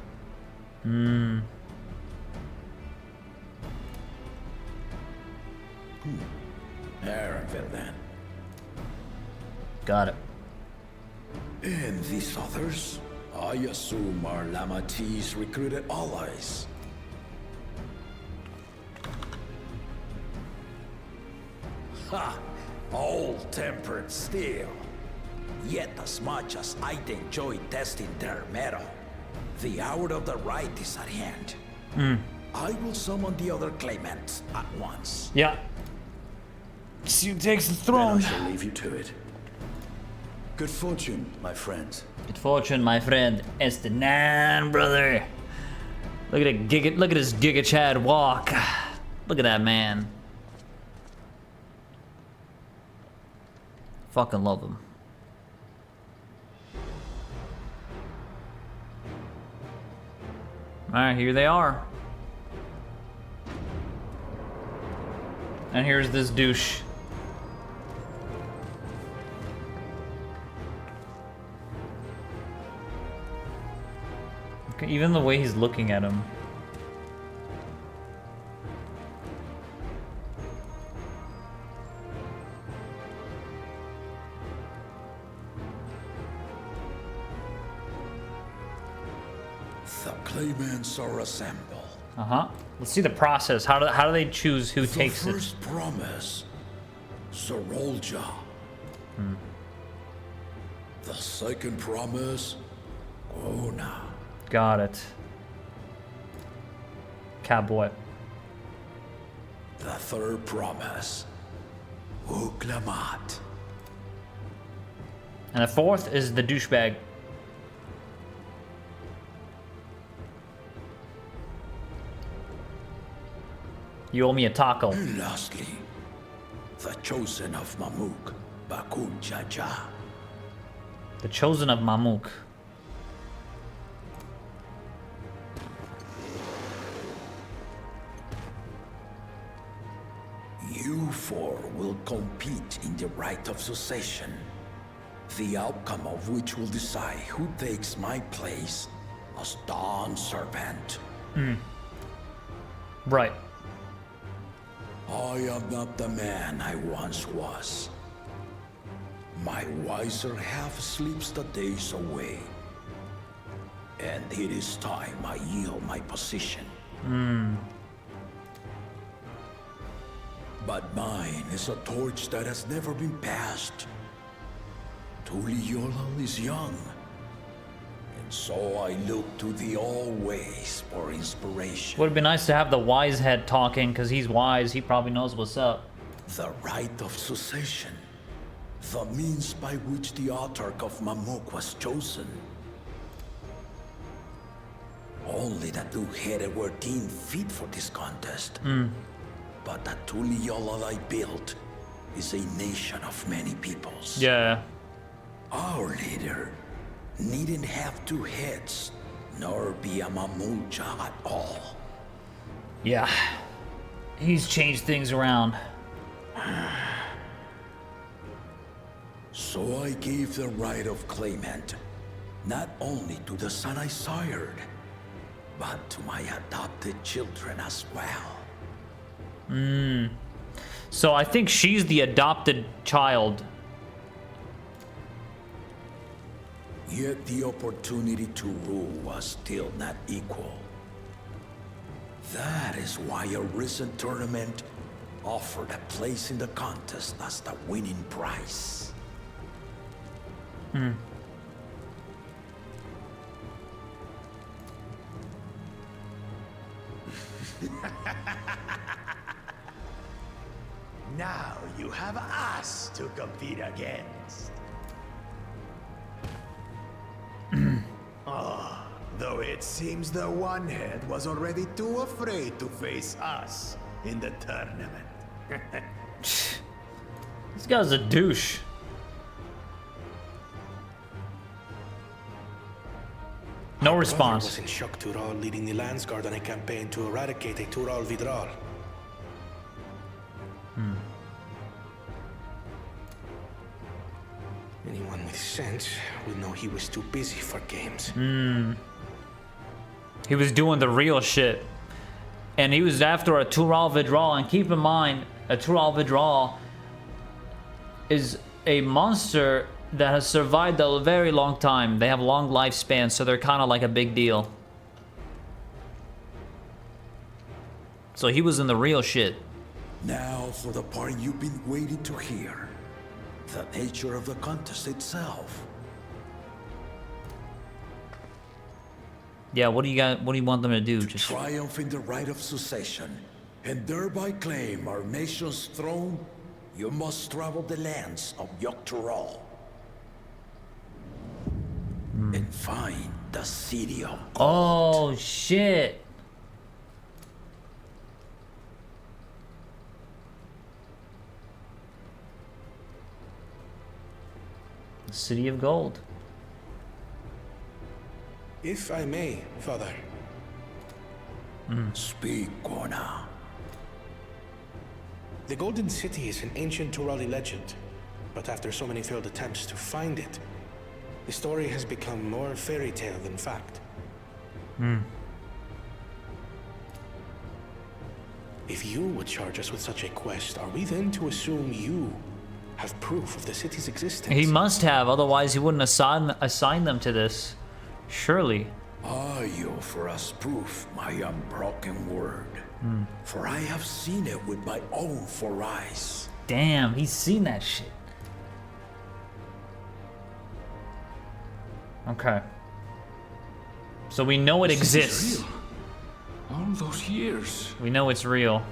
Very then. Got it. And these others, I assume are Lamati's recruited allies. Ha! All-tempered steel. Yet as much as I'd enjoy testing their metal, the hour of the right is at hand. I will summon the other claimants at once. Yeah. See who takes the Then throne. I shall leave you to it. Good fortune, my friends. Good fortune, my friend. It's the Nan, brother. Look at this Giga Chad walk. Look at that man. Fucking love him. Alright, here they are. And here's this douche. Okay, even the way he's looking at him. The claimants are assembled. Let's see the process. How do they choose who takes it? The first promise, Sorolja. The second promise, Ona. Got it. Cowboy. The third promise, Uklamat. And the fourth is the douchebag. You owe me a taco. And lastly, the chosen of Mamuk, Bakun Jaja. The chosen of Mamuk. You four will compete in the right of succession, the outcome of which will decide who takes my place as Dawn Servant. Right. I am not the man I once was. My wiser half sleeps the days away. And it is time I yield my position. But mine is a torch that has never been passed. Tullay'l is young. And so I look to the always for inspiration. Would have been nice to have the wise head talking, because he's wise. He probably knows what's up. The right of succession. The means by which the autarch of Mamuk was chosen. Only the two-headed were deemed fit for this contest. But the Tullay'l I built is a nation of many peoples. Yeah. Our leader needn't have two heads, nor be a Mamulja at all. Yeah. He's changed things around. So I gave the right of claimant, not only to the son I sired, but to my adopted children as well. So I think she's the adopted child. Yet the opportunity to rule was still not equal. That is why a recent tournament offered a place in the contest as the winning prize. Now you have us to compete against. Though it seems the one-head was already too afraid to face us in the tournament. This guy's a douche. No response. Was in Shock Tural leading the Landsguard on a campaign to eradicate a Tural Vidral. Anyone with sense would know he was too busy for games. He was doing the real shit. And he was after a Tural Vidral. And keep in mind, a Tural Vidral is a monster that has survived a very long time. They have long lifespans, so they're kind of like a big deal. So he was in the real shit. Now for the part you've been waiting to hear. The nature of the contest itself. Yeah, what do you want them to do? Just triumph in the right of succession, and thereby claim our nation's throne, you must travel the lands of At Tural. And find the city of gold. Oh shit. The city of gold. If I may, Father. Speak, Kona. The Golden City is an ancient Turali legend, but after so many failed attempts to find it, the story has become more fairy tale than fact. If you would charge us with such a quest, are we then to assume you have proof of the city's existence? He must have, otherwise he wouldn't assign them to this. Surely. You offer us proof, my unbroken word. For I have seen it with my own 4 eyes. Damn, he's seen that shit. Okay. So we know it exists. Real. All those years. We know it's real.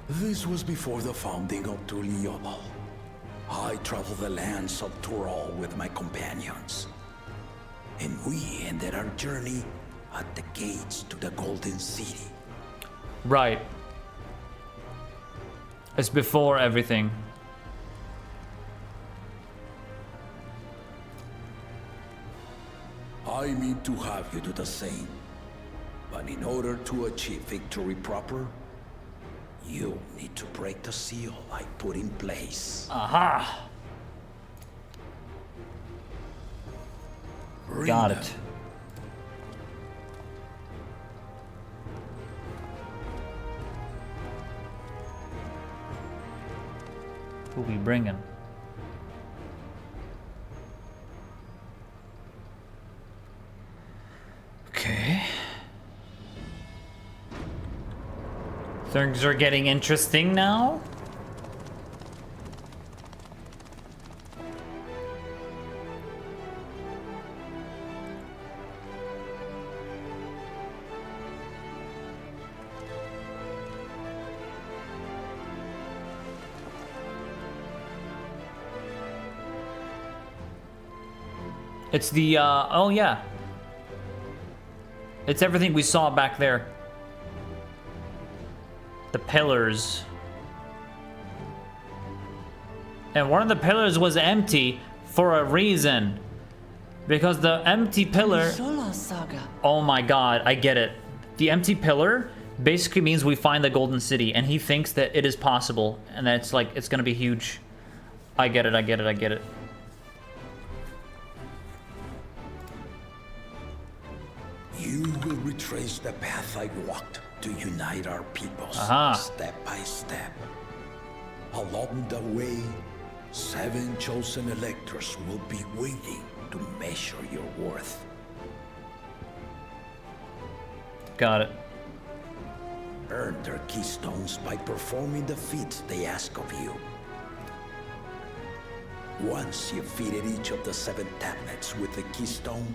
This was before the founding of Tullay'l. I traveled the lands of Tural with my companions. And we ended our journey at the gates to the Golden City. Right. It's before everything. I mean to have you do the same. But in order to achieve victory proper, you need to break the seal I put in place. Aha! Got it. Who we bringing? Okay. Things are getting interesting now. It's the, oh yeah. It's everything we saw back there. The pillars. And one of the pillars was empty for a reason. Because the empty pillar... Oh my god, I get it. The empty pillar basically means we find the Golden City, and he thinks that it is possible, and that it's like, it's gonna be huge. I get it, I get it, I get it. You will retrace the path I walked to unite our peoples, step by step. Along the way, 7 chosen electors will be waiting to measure your worth. Got it. Earn their keystones by performing the feats they ask of you. Once you've fitted each of the 7 tablets with the keystone,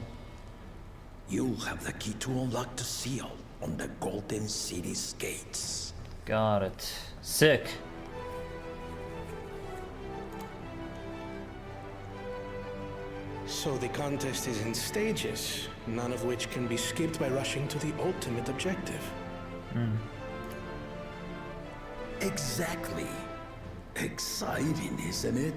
you'll have the key to unlock the seal on the Golden City's gates. Got it. Sick. So the contest is in stages, none of which can be skipped by rushing to the ultimate objective. Exactly. Exciting, isn't it?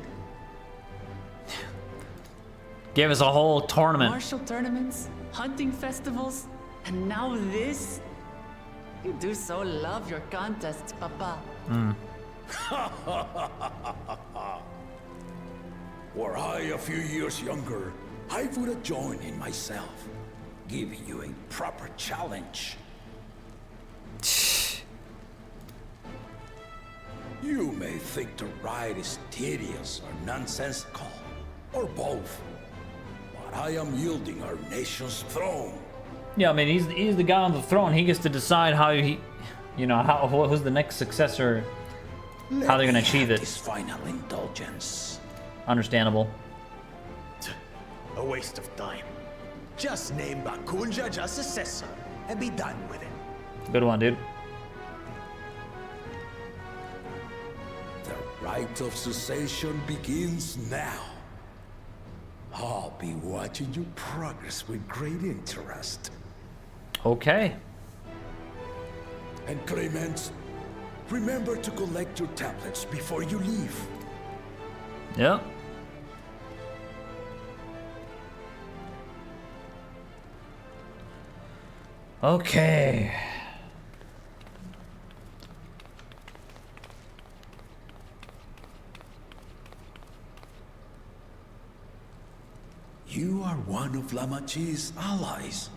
Gave us a whole tournament. Martial tournaments, hunting festivals, and now this? You do so love your contests, Papa. Were I a few years younger, I would have joined in myself, giving you a proper challenge. You may think the ride is tedious or nonsensical, or both. But I am yielding our nation's throne. Yeah, I mean, he's the guy on the throne. He gets to decide how he, you know, who's the next successor, how they're gonna achieve it. This final indulgence. Understandable. A waste of time. Just name Bakunja as successor and be done with it. Good one, dude. The rite of cessation begins now. I'll be watching your progress with great interest. Okay. And Clemens, remember to collect your tablets before you leave. Yep. Okay. You are one of Lamachi's allies.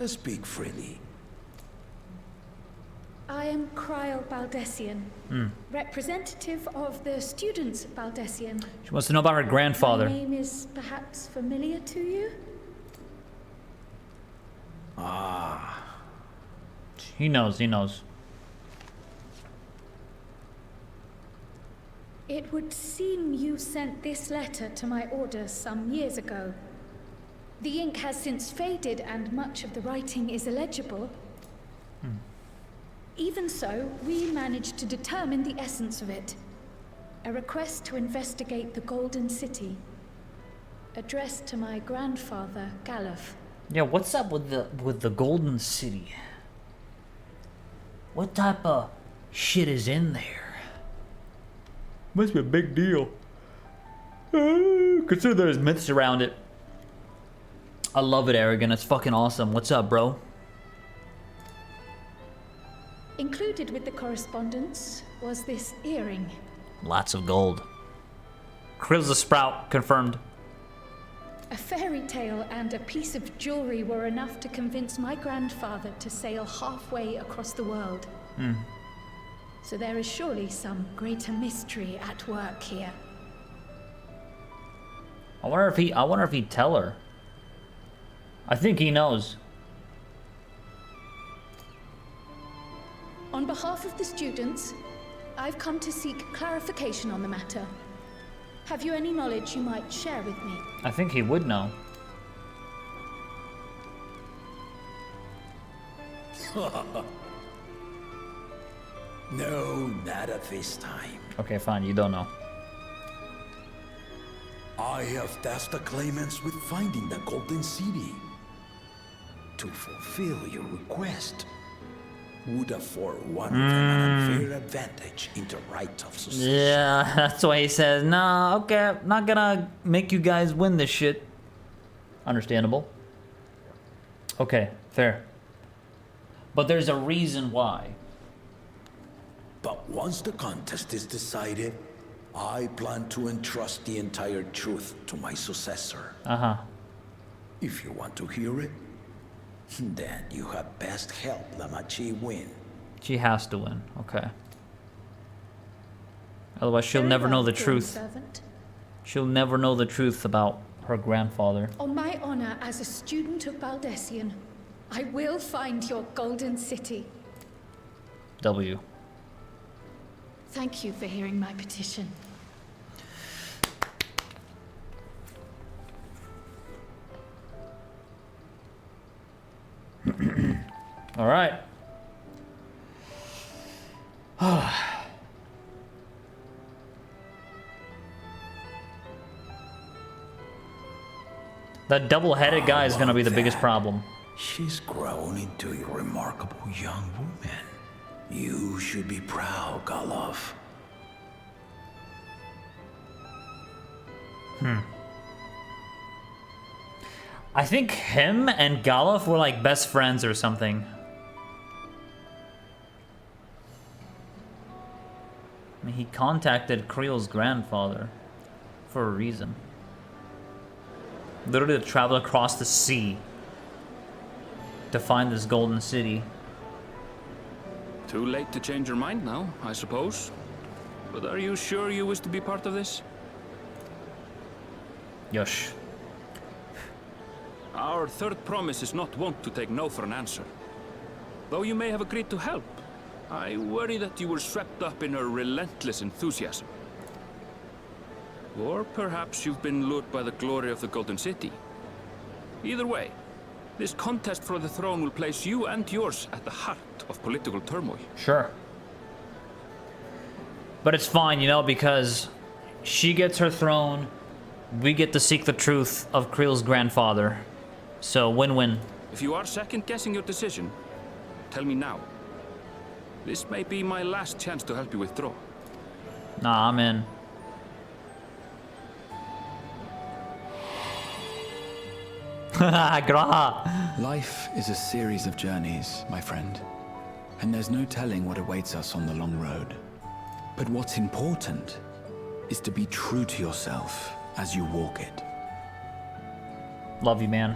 Speak freely. I am Cryle Baldessian, representative of the students at Baldessian. She wants to know about her grandfather. My name is perhaps familiar to you? Ah. He knows, he knows. It would seem you sent this letter to my orders some years ago. The ink has since faded and much of the writing is illegible. Even so, we managed to determine the essence of it. A request to investigate the Golden City, addressed to my grandfather, Galuf. Yeah, what's up with the Golden City? What type of shit is in there? Must be a big deal. Consider there's myths around it. I love it, Aragon. It's fucking awesome. What's up, bro? Included with the correspondence was this earring. Lots of gold. Krill's a sprout, confirmed. A fairy tale and a piece of jewelry were enough to convince my grandfather to sail halfway across the world. So there is surely some greater mystery at work here. I wonder if he'd tell her. I think he knows. On behalf of the students, I've come to seek clarification on the matter. Have you any knowledge you might share with me? I think he would know. No, not at this time. Okay, fine, you don't know. I have tasked the claimants with finding the Golden City. To fulfill your request would afford one of them an unfair advantage in the right of society. Yeah, that's why he says, nah, okay, not gonna make you guys win this shit. Understandable. Okay, fair. But there's a reason why. But once the contest is decided, I plan to entrust the entire truth to my successor. If you want to hear it, then you had best help Lamachi win. She has to win, okay. Otherwise she'll never know the truth. She'll never know the truth about her grandfather. On my honor as a student of Baldessian, I will find your Golden City. W. Thank you for hearing my petition. All right. That double-headed guy is gonna be the biggest problem. She's grown into a remarkable young woman. You should be proud, Galuf. I think him and Galuf were like best friends or something. I mean, he contacted Creel's grandfather for a reason. Literally to travel across the sea to find this golden city. Too late to change your mind now, I suppose. But are you sure you wish to be part of this? Yosh. Our third promise is not wont to take no for an answer. Though you may have agreed to help, I worry that you were swept up in her relentless enthusiasm. Or perhaps you've been lured by the glory of the Golden City. Either way, this contest for the throne will place you and yours at the heart of political turmoil. Sure. But it's fine, you know, because she gets her throne, we get to seek the truth of Creel's grandfather. So, win-win. If you are second-guessing your decision, tell me now. This may be my last chance to help you withdraw. Nah, I'm in. Graha. Life is a series of journeys, my friend. And there's no telling what awaits us on the long road. But what's important is to be true to yourself as you walk it. Love you, man.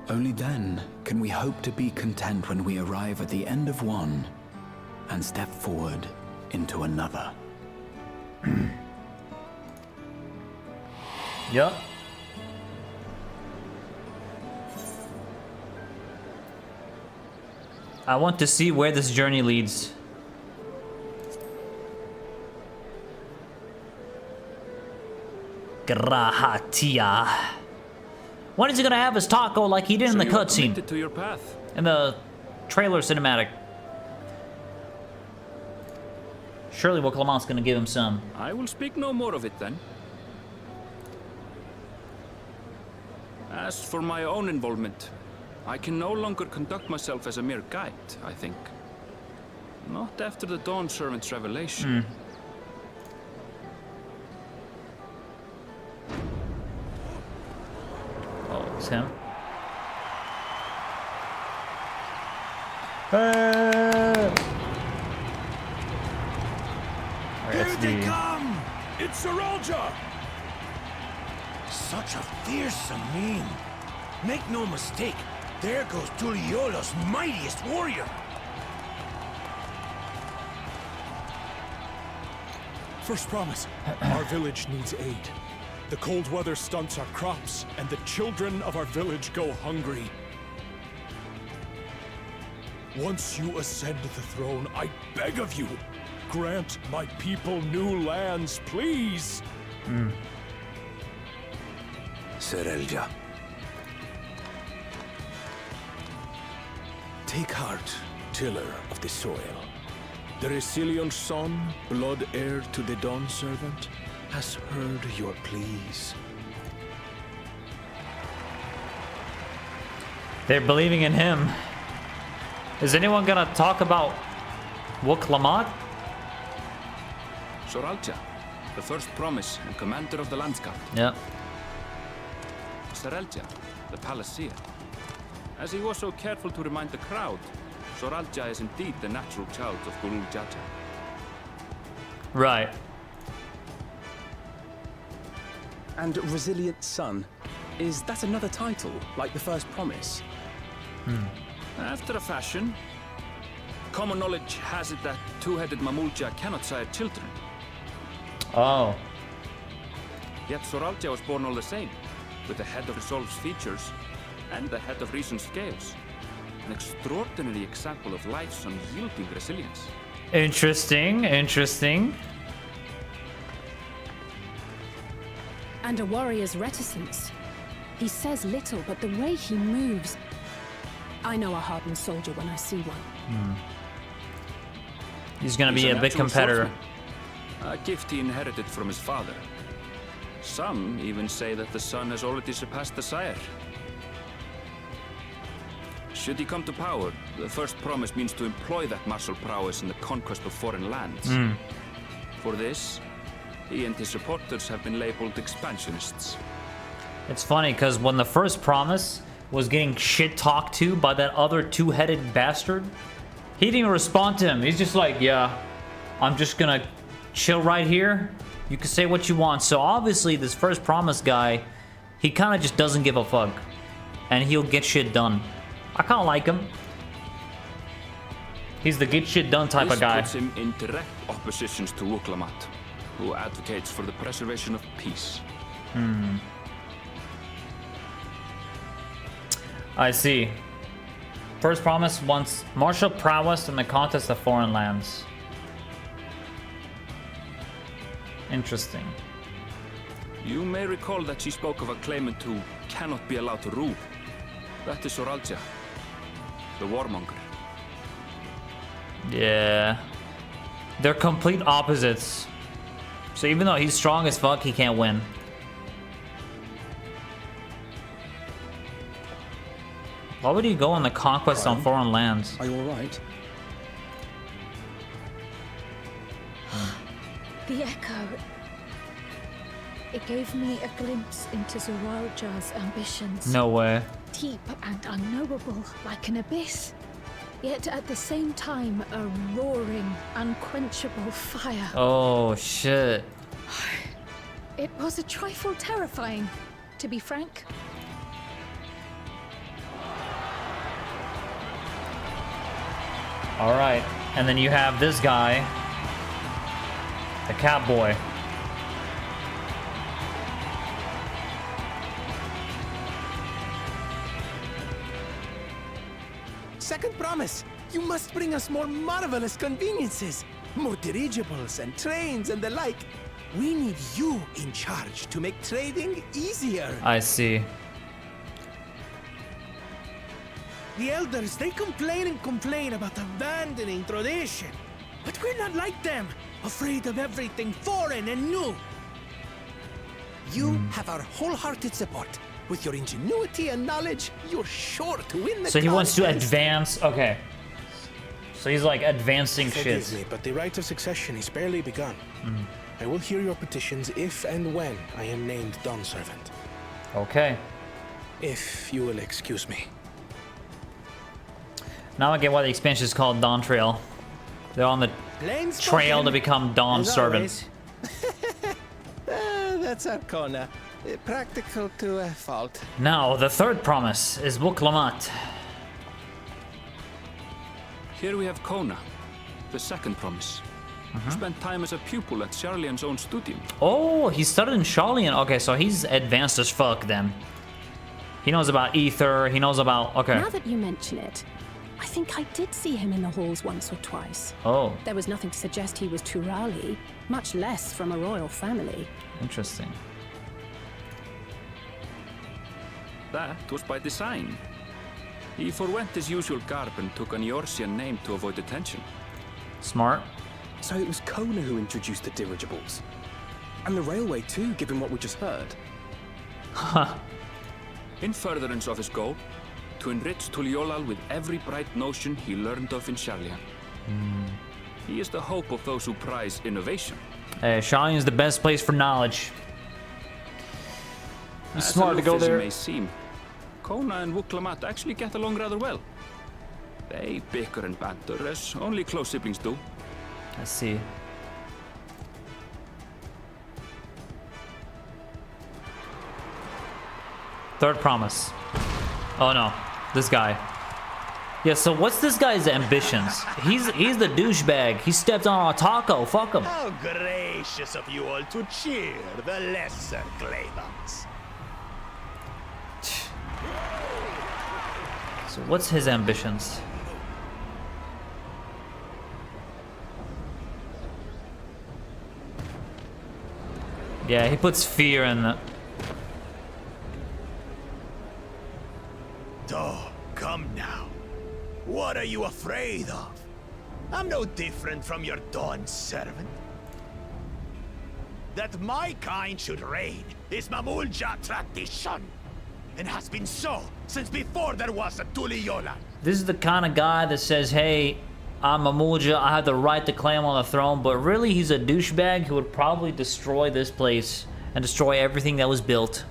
Only then can we hope to be content when we arrive at the end of one and step forward into another. Yup. I want to see where this journey leads. Grahatia. When is he gonna have his taco like he did in the cutscene? To your path. In the trailer cinematic. Surely Woklamant's gonna give him some. I will speak no more of it then. As for my own involvement, I can no longer conduct myself as a mere guide, I think. Not after the Dawn Servant's revelation. Oh, it's him. Alright, Here they come! It's Saralja! Such a fearsome mien. Make no mistake, there goes Tullay'l's mightiest warrior. First promise, our village needs aid. The cold weather stunts our crops, and the children of our village go hungry. Once you ascend the throne, I beg of you, grant my people new lands, please. Saralja. Take heart, tiller of the soil. The Resilion son, blood heir to the Dawn Servant, has heard your pleas. They're believing in him. Is anyone gonna talk about Woklamant? Saralja, the first promise and commander of the Landscape. Yep. Saralja, the Palaceer. As he was so careful to remind the crowd, Saralja is indeed the natural child of Gulool Jaja. Right. And Resilient Son, is that another title, like the first promise? After a fashion, common knowledge has it that two-headed Mamulja cannot sire children. Oh. Yet Saralja was born all the same, with the head of Resolve's features and the head of Reason's scales. An extraordinary example of life's unyielding resilience. Interesting, interesting. And a warrior's reticence. He says little, but the way he moves... I know a hardened soldier when I see one. He's gonna He's be a big natural competitor. swordsman, a gift he inherited from his father. Some even say that the son has already surpassed the sire. Should he come to power, the first promise means to employ that martial prowess in the conquest of foreign lands. For this, he and his supporters have been labeled expansionists. It's funny, because when the first promise was getting shit talked to by that other two-headed bastard, he didn't even respond to him. He's just like, yeah, I'm just gonna chill right here. You can say what you want. So obviously, this first promise guy, he kind of just doesn't give a fuck. And he'll get shit done. I kind of like him. He's the get shit done type of guy. This puts him in direct opposition to Wuklamat, who advocates for the preservation of peace. I see. First promise wants martial prowess in the contest of foreign lands. Interesting. You may recall that she spoke of a claimant who cannot be allowed to rule. That is Soralja, the warmonger. Yeah. They're complete opposites. So even though he's strong as fuck, he can't win. Why would he go on the conquest on foreign lands? Are you alright? The echo. It gave me a glimpse into Zoralja's ambitions. No way. Deep and unknowable, like an abyss. Yet at the same time, a roaring, unquenchable fire. Oh, shit. It was a trifle terrifying, to be frank. All right. And then you have this guy, the Catboy. Second promise, you must bring us more marvelous conveniences. More dirigibles and trains and the like. We need you in charge to make trading easier. I see. The elders, they complain and complain about abandoning tradition. But we're not like them, afraid of everything foreign and new. You have our wholehearted support. With your ingenuity and knowledge, you're sure to win the So he wants to contest. advance. Okay. So he's like advancing Forgive shit. me, but the right of succession is barely begun. I will hear your petitions if and when I am named Dawn Servant. Okay. If you will excuse me. Now I get why the expansion is called Dawntrail. They're on the Plain trail spoken. to become Dawn As Servant. That's Arcona. Practical to a fault. Now, the third promise is Wuklamat. Here we have Kona, the second promise. Who spent time as a pupil at Charlian's own studium. Oh, he studied in Charlian. Okay, so he's advanced as fuck then. He knows about ether. He knows about... Okay. Now that you mention it, I think I did see him in the halls once or twice. Oh, There was nothing to suggest he was Turali, much less from a royal family. interesting. That was by design. He forwent his usual garb and took an Eorzean name to avoid attention. Smart. So it was Kona who introduced the dirigibles. And the railway too, given what we just heard. Huh. In furtherance of his goal, to enrich Tullay'l with every bright notion he learned of in Charlian. He is the hope of those who prize innovation. Hey, Charlian is the best place for knowledge. It's smart to go aloof as he there. may seem, Kona and Wuklamat actually get along rather well. They bicker and banter as only close siblings do. I see. Third promise. Oh no, this guy. Yeah, so what's this guy's ambitions? He's the douchebag. He stepped on our taco. Fuck him. How gracious of you all to cheer the lesser claimants. So what's his ambitions? Yeah, he puts fear in the... Oh, come now. What are you afraid of? I'm no different from your Dawn servant. That my kind should reign is Mamulja tradition, and has been so since before there was a Tullay'l. This is the kind of guy that says, hey, I'm a Mulja, I have the right to claim on the throne, but really he's a douchebag who would probably destroy this place and destroy everything that was built.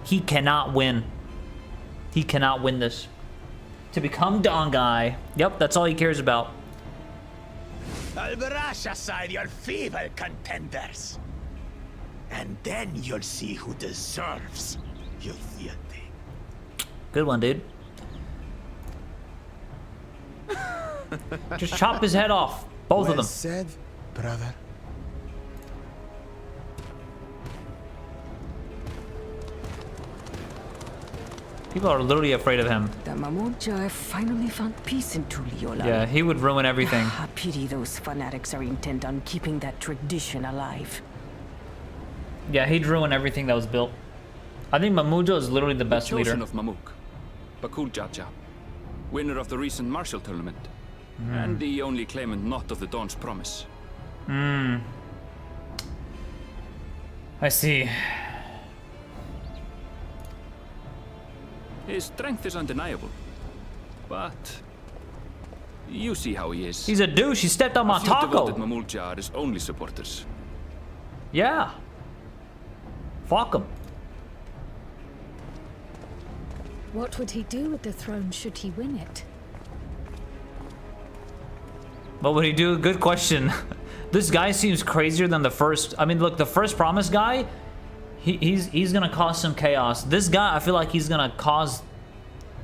He cannot win. He cannot win this. To become Dawn Guy, yep, that's all he cares about. I'll brush aside your feeble contenders. And then you'll see who deserves your fealty. Good one, dude. Just chop his head off. Both of them. Said, brother. People are literally afraid of him. The Mamulja finally found peace in Tullay'l. Yeah, he would ruin everything. I pity those fanatics are intent on keeping that tradition alive. Yeah, he'd ruin everything that was built. I think Mamulja is literally the best leader. Chosen of Mamuk, Bakul Jaja, winner of the recent martial tournament, and the only claimant not of the Dawn's promise. I see. His strength is undeniable, but you see how he is. He's a douche. He stepped on my A few taco. devoted Mamulja are his only supporters. Yeah. Fuck him. What would he do with the throne should he win it? What would he do? Good question. This guy seems crazier than the first. I mean, look, the first promise guy, he's gonna cause some chaos. This guy, I feel like he's gonna cause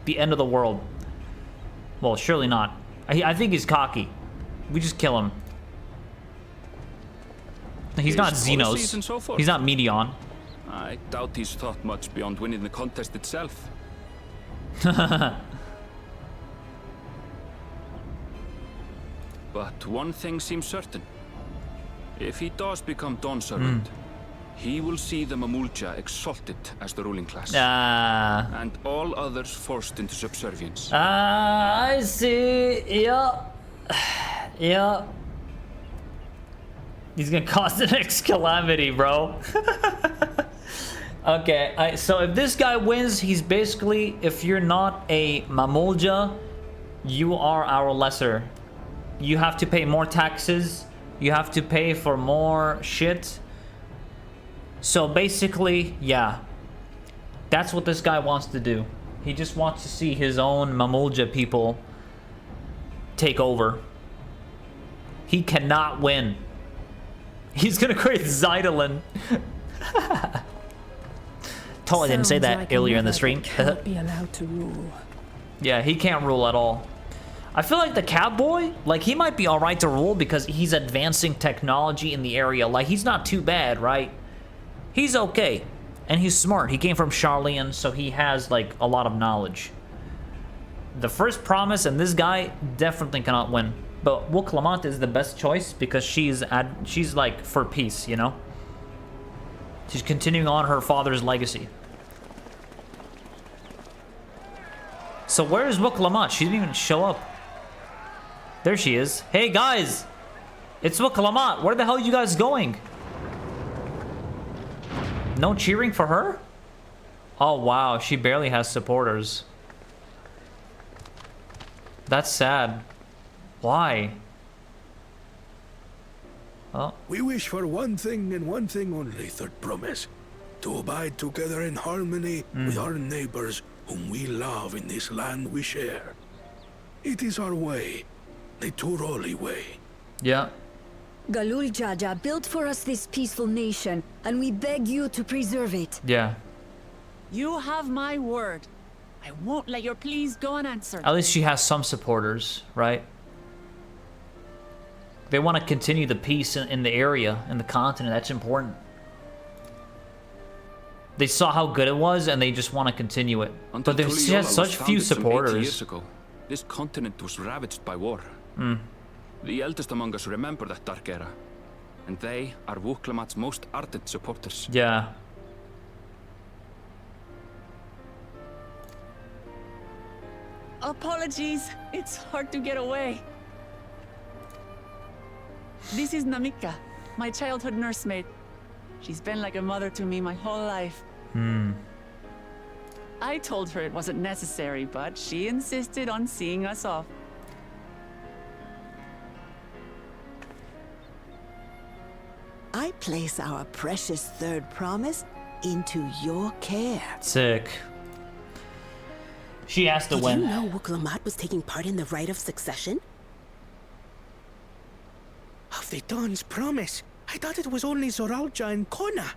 the end of the world. Well, surely not. I think he's cocky. We just kill him. He's not Xenos. And so forth. He's not Medion. I doubt he's thought much beyond winning the contest itself. But one thing seems certain. If he does become Dawn's servant, he will see the Mamulja exalted as the ruling class. And all others forced into subservience. I see. Yeah. Yeah. He's gonna cause the next calamity, bro. Okay, so if this guy wins, he's basically, if you're not a Mamulja, you are our lesser. You have to pay more taxes. You have to pay for more shit. So basically, yeah. That's what this guy wants to do. He just wants to see his own Mamulja people take over. He cannot win. He's gonna create Zidolin. Totally didn't say that earlier in the stream. Cannot be allowed to rule. Yeah, he can't rule at all. I feel like the Catboy, like, he might be alright to rule because he's advancing technology in the area. Like, he's not too bad, right? He's okay. And he's smart. He came from Sharlayan, so he has, like, a lot of knowledge. The first promise and this guy definitely cannot win. But Wuklamant is the best choice because she's like, for peace, you know? She's continuing on her father's legacy. So where is Wuklamant? She didn't even show up. There she is. Hey guys! It's Wuklamant. Where the hell are you guys going? No cheering for her? Oh wow, she barely has supporters. That's sad. Why? Oh. We wish for one thing and one thing only, third promise. To abide together in harmony with our neighbors whom we love in this land we share. It is our way, the Turali way. Yeah. Gulool Jaja built for us this peaceful nation, and we beg you to preserve it. Yeah. You have my word. I won't let your pleas go unanswered. At least she has some supporters, right? They want to continue the peace in the area, in the continent. That's important. They saw how good it was, and they just want to continue it. But she has such few supporters. Years ago, this continent was ravaged by war. The eldest among us remember that dark era, and they are Wuklamat's most ardent supporters. Yeah. Apologies, it's hard to get away. This is Namika, my childhood nursemaid. She's been like a mother to me my whole life. I told her it wasn't necessary, but she insisted on seeing us off. I place our precious third promise into your care. Sick. She has to win. Did you know Wuklamant was taking part in the rite of succession? Of the Dawn's promise. I thought it was only Zoralja and Kona.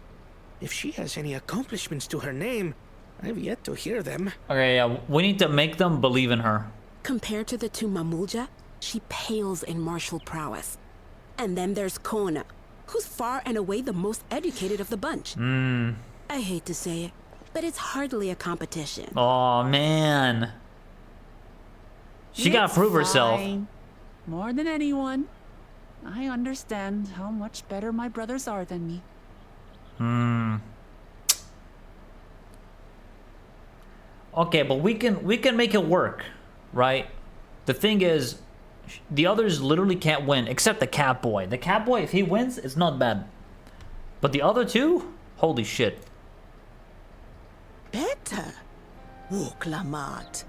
If she has any accomplishments to her name, I've yet to hear them. Okay, yeah, we need to make them believe in her. Compared to the two Mamulja, She pales in martial prowess. And then there's Kona, who's far and away the most educated of the bunch. I hate to say it, but it's hardly a competition. Oh man. She gotta prove herself. More than anyone. I understand how much better my brothers are than me. Okay, but we can make it work, right? The thing is, the others literally can't win, except the cat boy. The cat boy, if he wins, it's not bad. But the other two, holy shit. Better? Woklamat.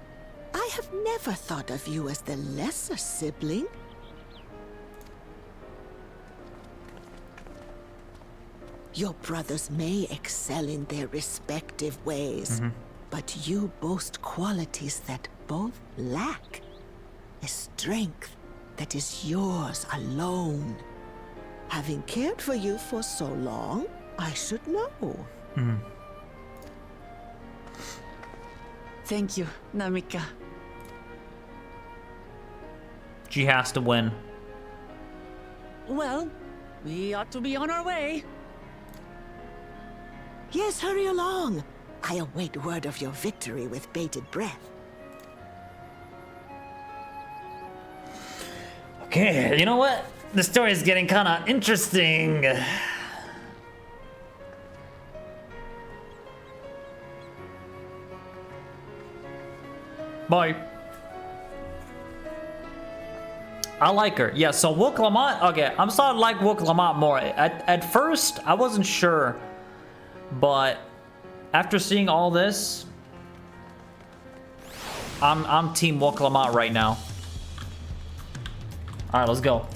I have never thought of you as the lesser sibling. Your brothers may excel in their respective ways, but you boast qualities that both lack. A strength that is yours alone. Having cared for you for so long, I should know. Thank you, Namika. She has to win. Well, we ought to be on our way. Yes, hurry along. I await word of your victory with bated breath. Okay, you know what? The story is getting kind of interesting. Bye. I like her. Yeah, so Woklamat, okay, I'm starting to like Woklamat more. At first, I wasn't sure, but after seeing all this, I'm team Woklamat right now. Alright, let's go.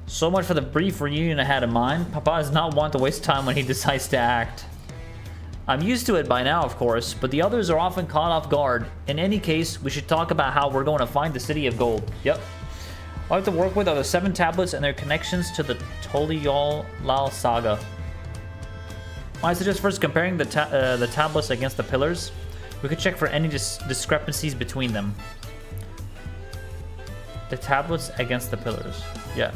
So much for the brief reunion I had in mind. Papa is not one to waste time when he decides to act. I'm used to it by now, of course, but the others are often caught off guard. In any case, we should talk about how we're going to find the City of Gold. Yep. All I have to work with are the 7 tablets and their connections to the Tullay'l saga. I suggest first comparing the tablets against the pillars. We could check for any discrepancies between them. The tablets against the pillars. Yeah.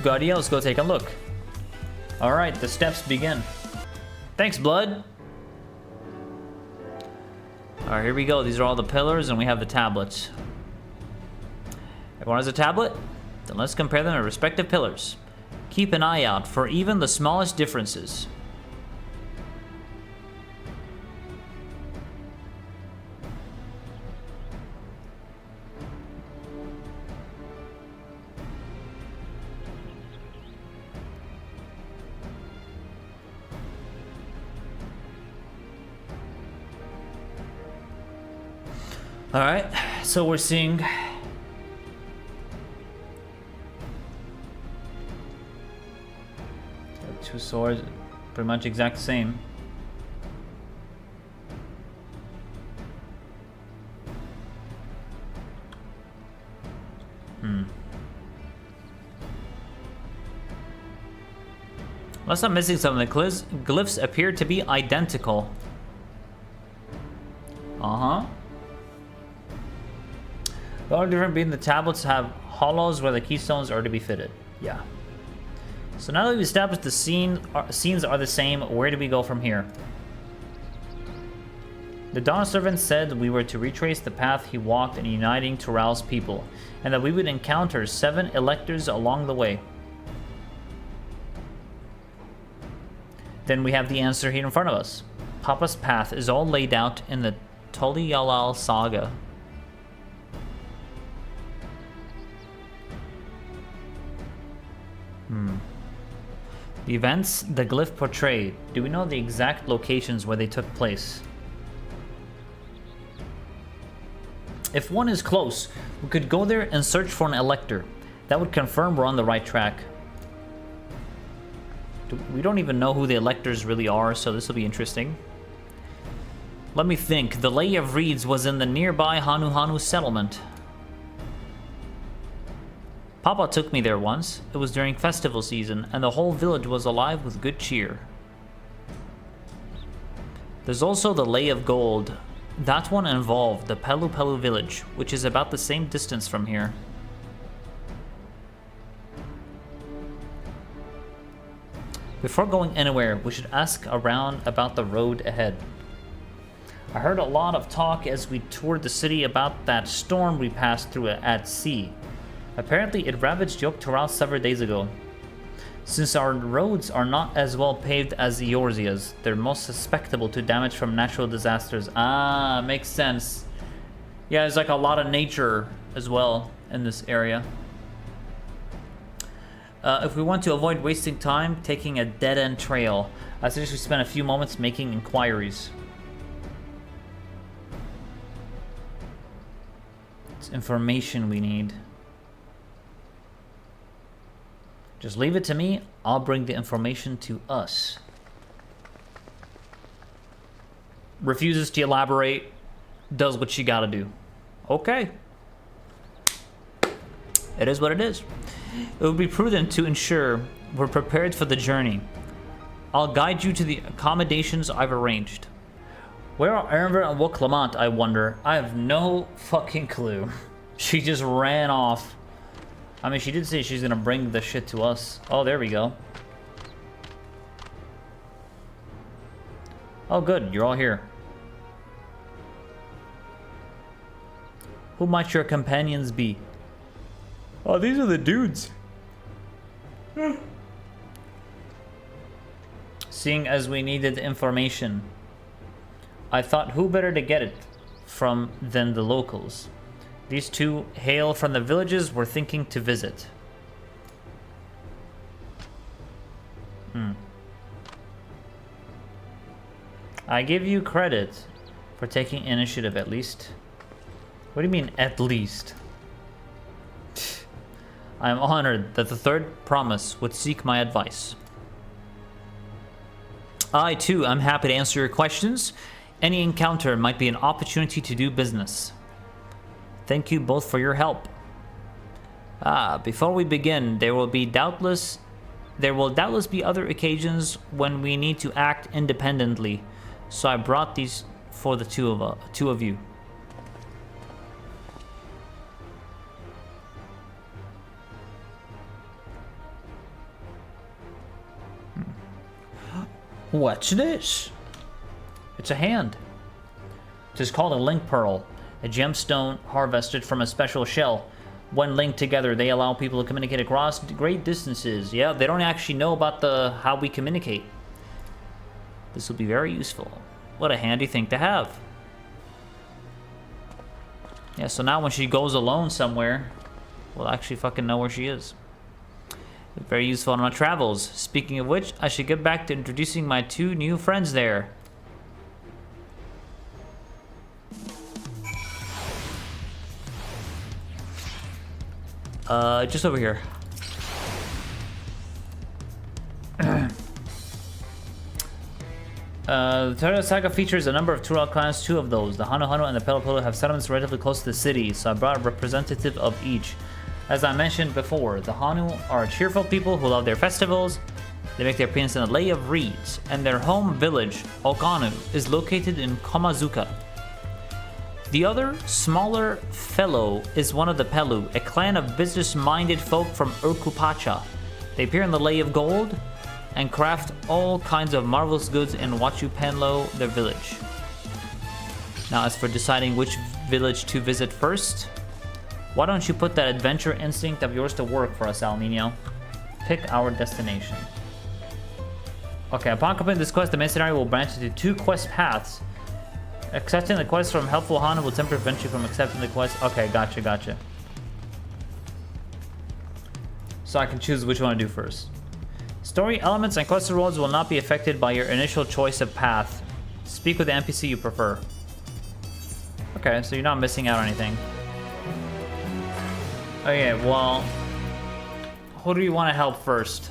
Good idea. Let's go take a look. Alright, the steps begin. Thanks, Blood. Alright, here we go. These are all the pillars, and we have the tablets. Everyone has a tablet? Then let's compare them to respective pillars. Keep an eye out for even the smallest differences. Alright, so we're seeing two swords, pretty much exact same. Unless I'm missing something, the glyphs appear to be identical. The only difference being the tablets have hollows where the keystones are to be fitted. Yeah. So now that we've established the scenes are the same, where do we go from here? The Dawn Servant said we were to retrace the path he walked in uniting Tural's people, and that we would encounter 7 electors along the way. Then we have the answer here in front of us. Papa's path is all laid out in the Tullay'l saga. The events the glyph portrayed. Do we know the exact locations where they took place? If one is close, we could go there and search for an elector. That would confirm we're on the right track. We don't even know who the electors really are, so this will be interesting. Let me think. The Lay of Reeds was in the nearby Hanuhanu settlement. Papa took me there once. It was during festival season, and the whole village was alive with good cheer. There's also the Lay of Gold. That one involved the Pelupelu village, which is about the same distance from here. Before going anywhere, we should ask around about the road ahead. I heard a lot of talk as we toured the city about that storm we passed through at sea. Apparently it ravaged To Dawntrail several days ago. Since our roads are not as well paved as Eorzea's, they're most susceptible to damage from natural disasters. Ah, makes sense. Yeah, there's like a lot of nature as well in this area. If we want to avoid wasting time taking a dead-end trail, I suggest we spend a few moments making inquiries. It's information we need. Just leave it to me, I'll bring the information to us. Refuses to elaborate, does what she gotta do. Okay. It is what it is. It would be prudent to ensure we're prepared for the journey. I'll guide you to the accommodations I've arranged. Where are Erinver and Clement, I wonder? I have no fucking clue. She just ran off. I mean, she did say she's gonna bring the shit to us. Oh, there we go. Oh, good. You're all here. Who might your companions be? Oh, these are the dudes. Seeing as we needed information, I thought who better to get it from than the locals. These two hail from the villages we're thinking to visit. I give you credit for taking initiative, at least. What do you mean, at least? I am honored that the third promise would seek my advice. I, too, am happy to answer your questions. Any encounter might be an opportunity to do business. Thank you both for your help. Before we begin, there will doubtless be other occasions when we need to act independently, so I brought these for the two of you. What's this? It's a hand. It is called a link pearl, a gemstone harvested from a special shell. When linked together, they allow people to communicate across great distances. Yeah, they don't actually know about how we communicate. This will be very useful. What a handy thing to have. Yeah, so now when she goes alone somewhere, we'll actually fucking know where she is. Very useful on my travels. Speaking of which, I should get back to introducing my two new friends there. Just over here. The Tural Saga features a number of Tural clans. Two of those, the Hanuhanu and the Pelupelu, have settlements relatively close to the city, so I brought a representative of each. As I mentioned before, the Hanu are cheerful people who love their festivals. They make their appearance in a lei of reeds, and their home village, Okanu, is located in Komazuka. The other, smaller fellow is one of the Pelu, a clan of business-minded folk from Urkupacha. They appear in the Lei of Gold and craft all kinds of marvelous goods in Wachupenlo, their village. Now, as for deciding which village to visit first, why don't you put that adventure instinct of yours to work for us, Alninio? Pick our destination. Okay, upon completing this quest, the main scenario will branch into 2 quest paths. Accepting the quest from helpful Hana will temporarily prevent you from accepting the quest. Okay, gotcha. So I can choose which one to do first. Story elements and quest rewards will not be affected by your initial choice of path. Speak with the NPC you prefer. Okay, so you're not missing out on anything. Okay, well, who do you want to help first?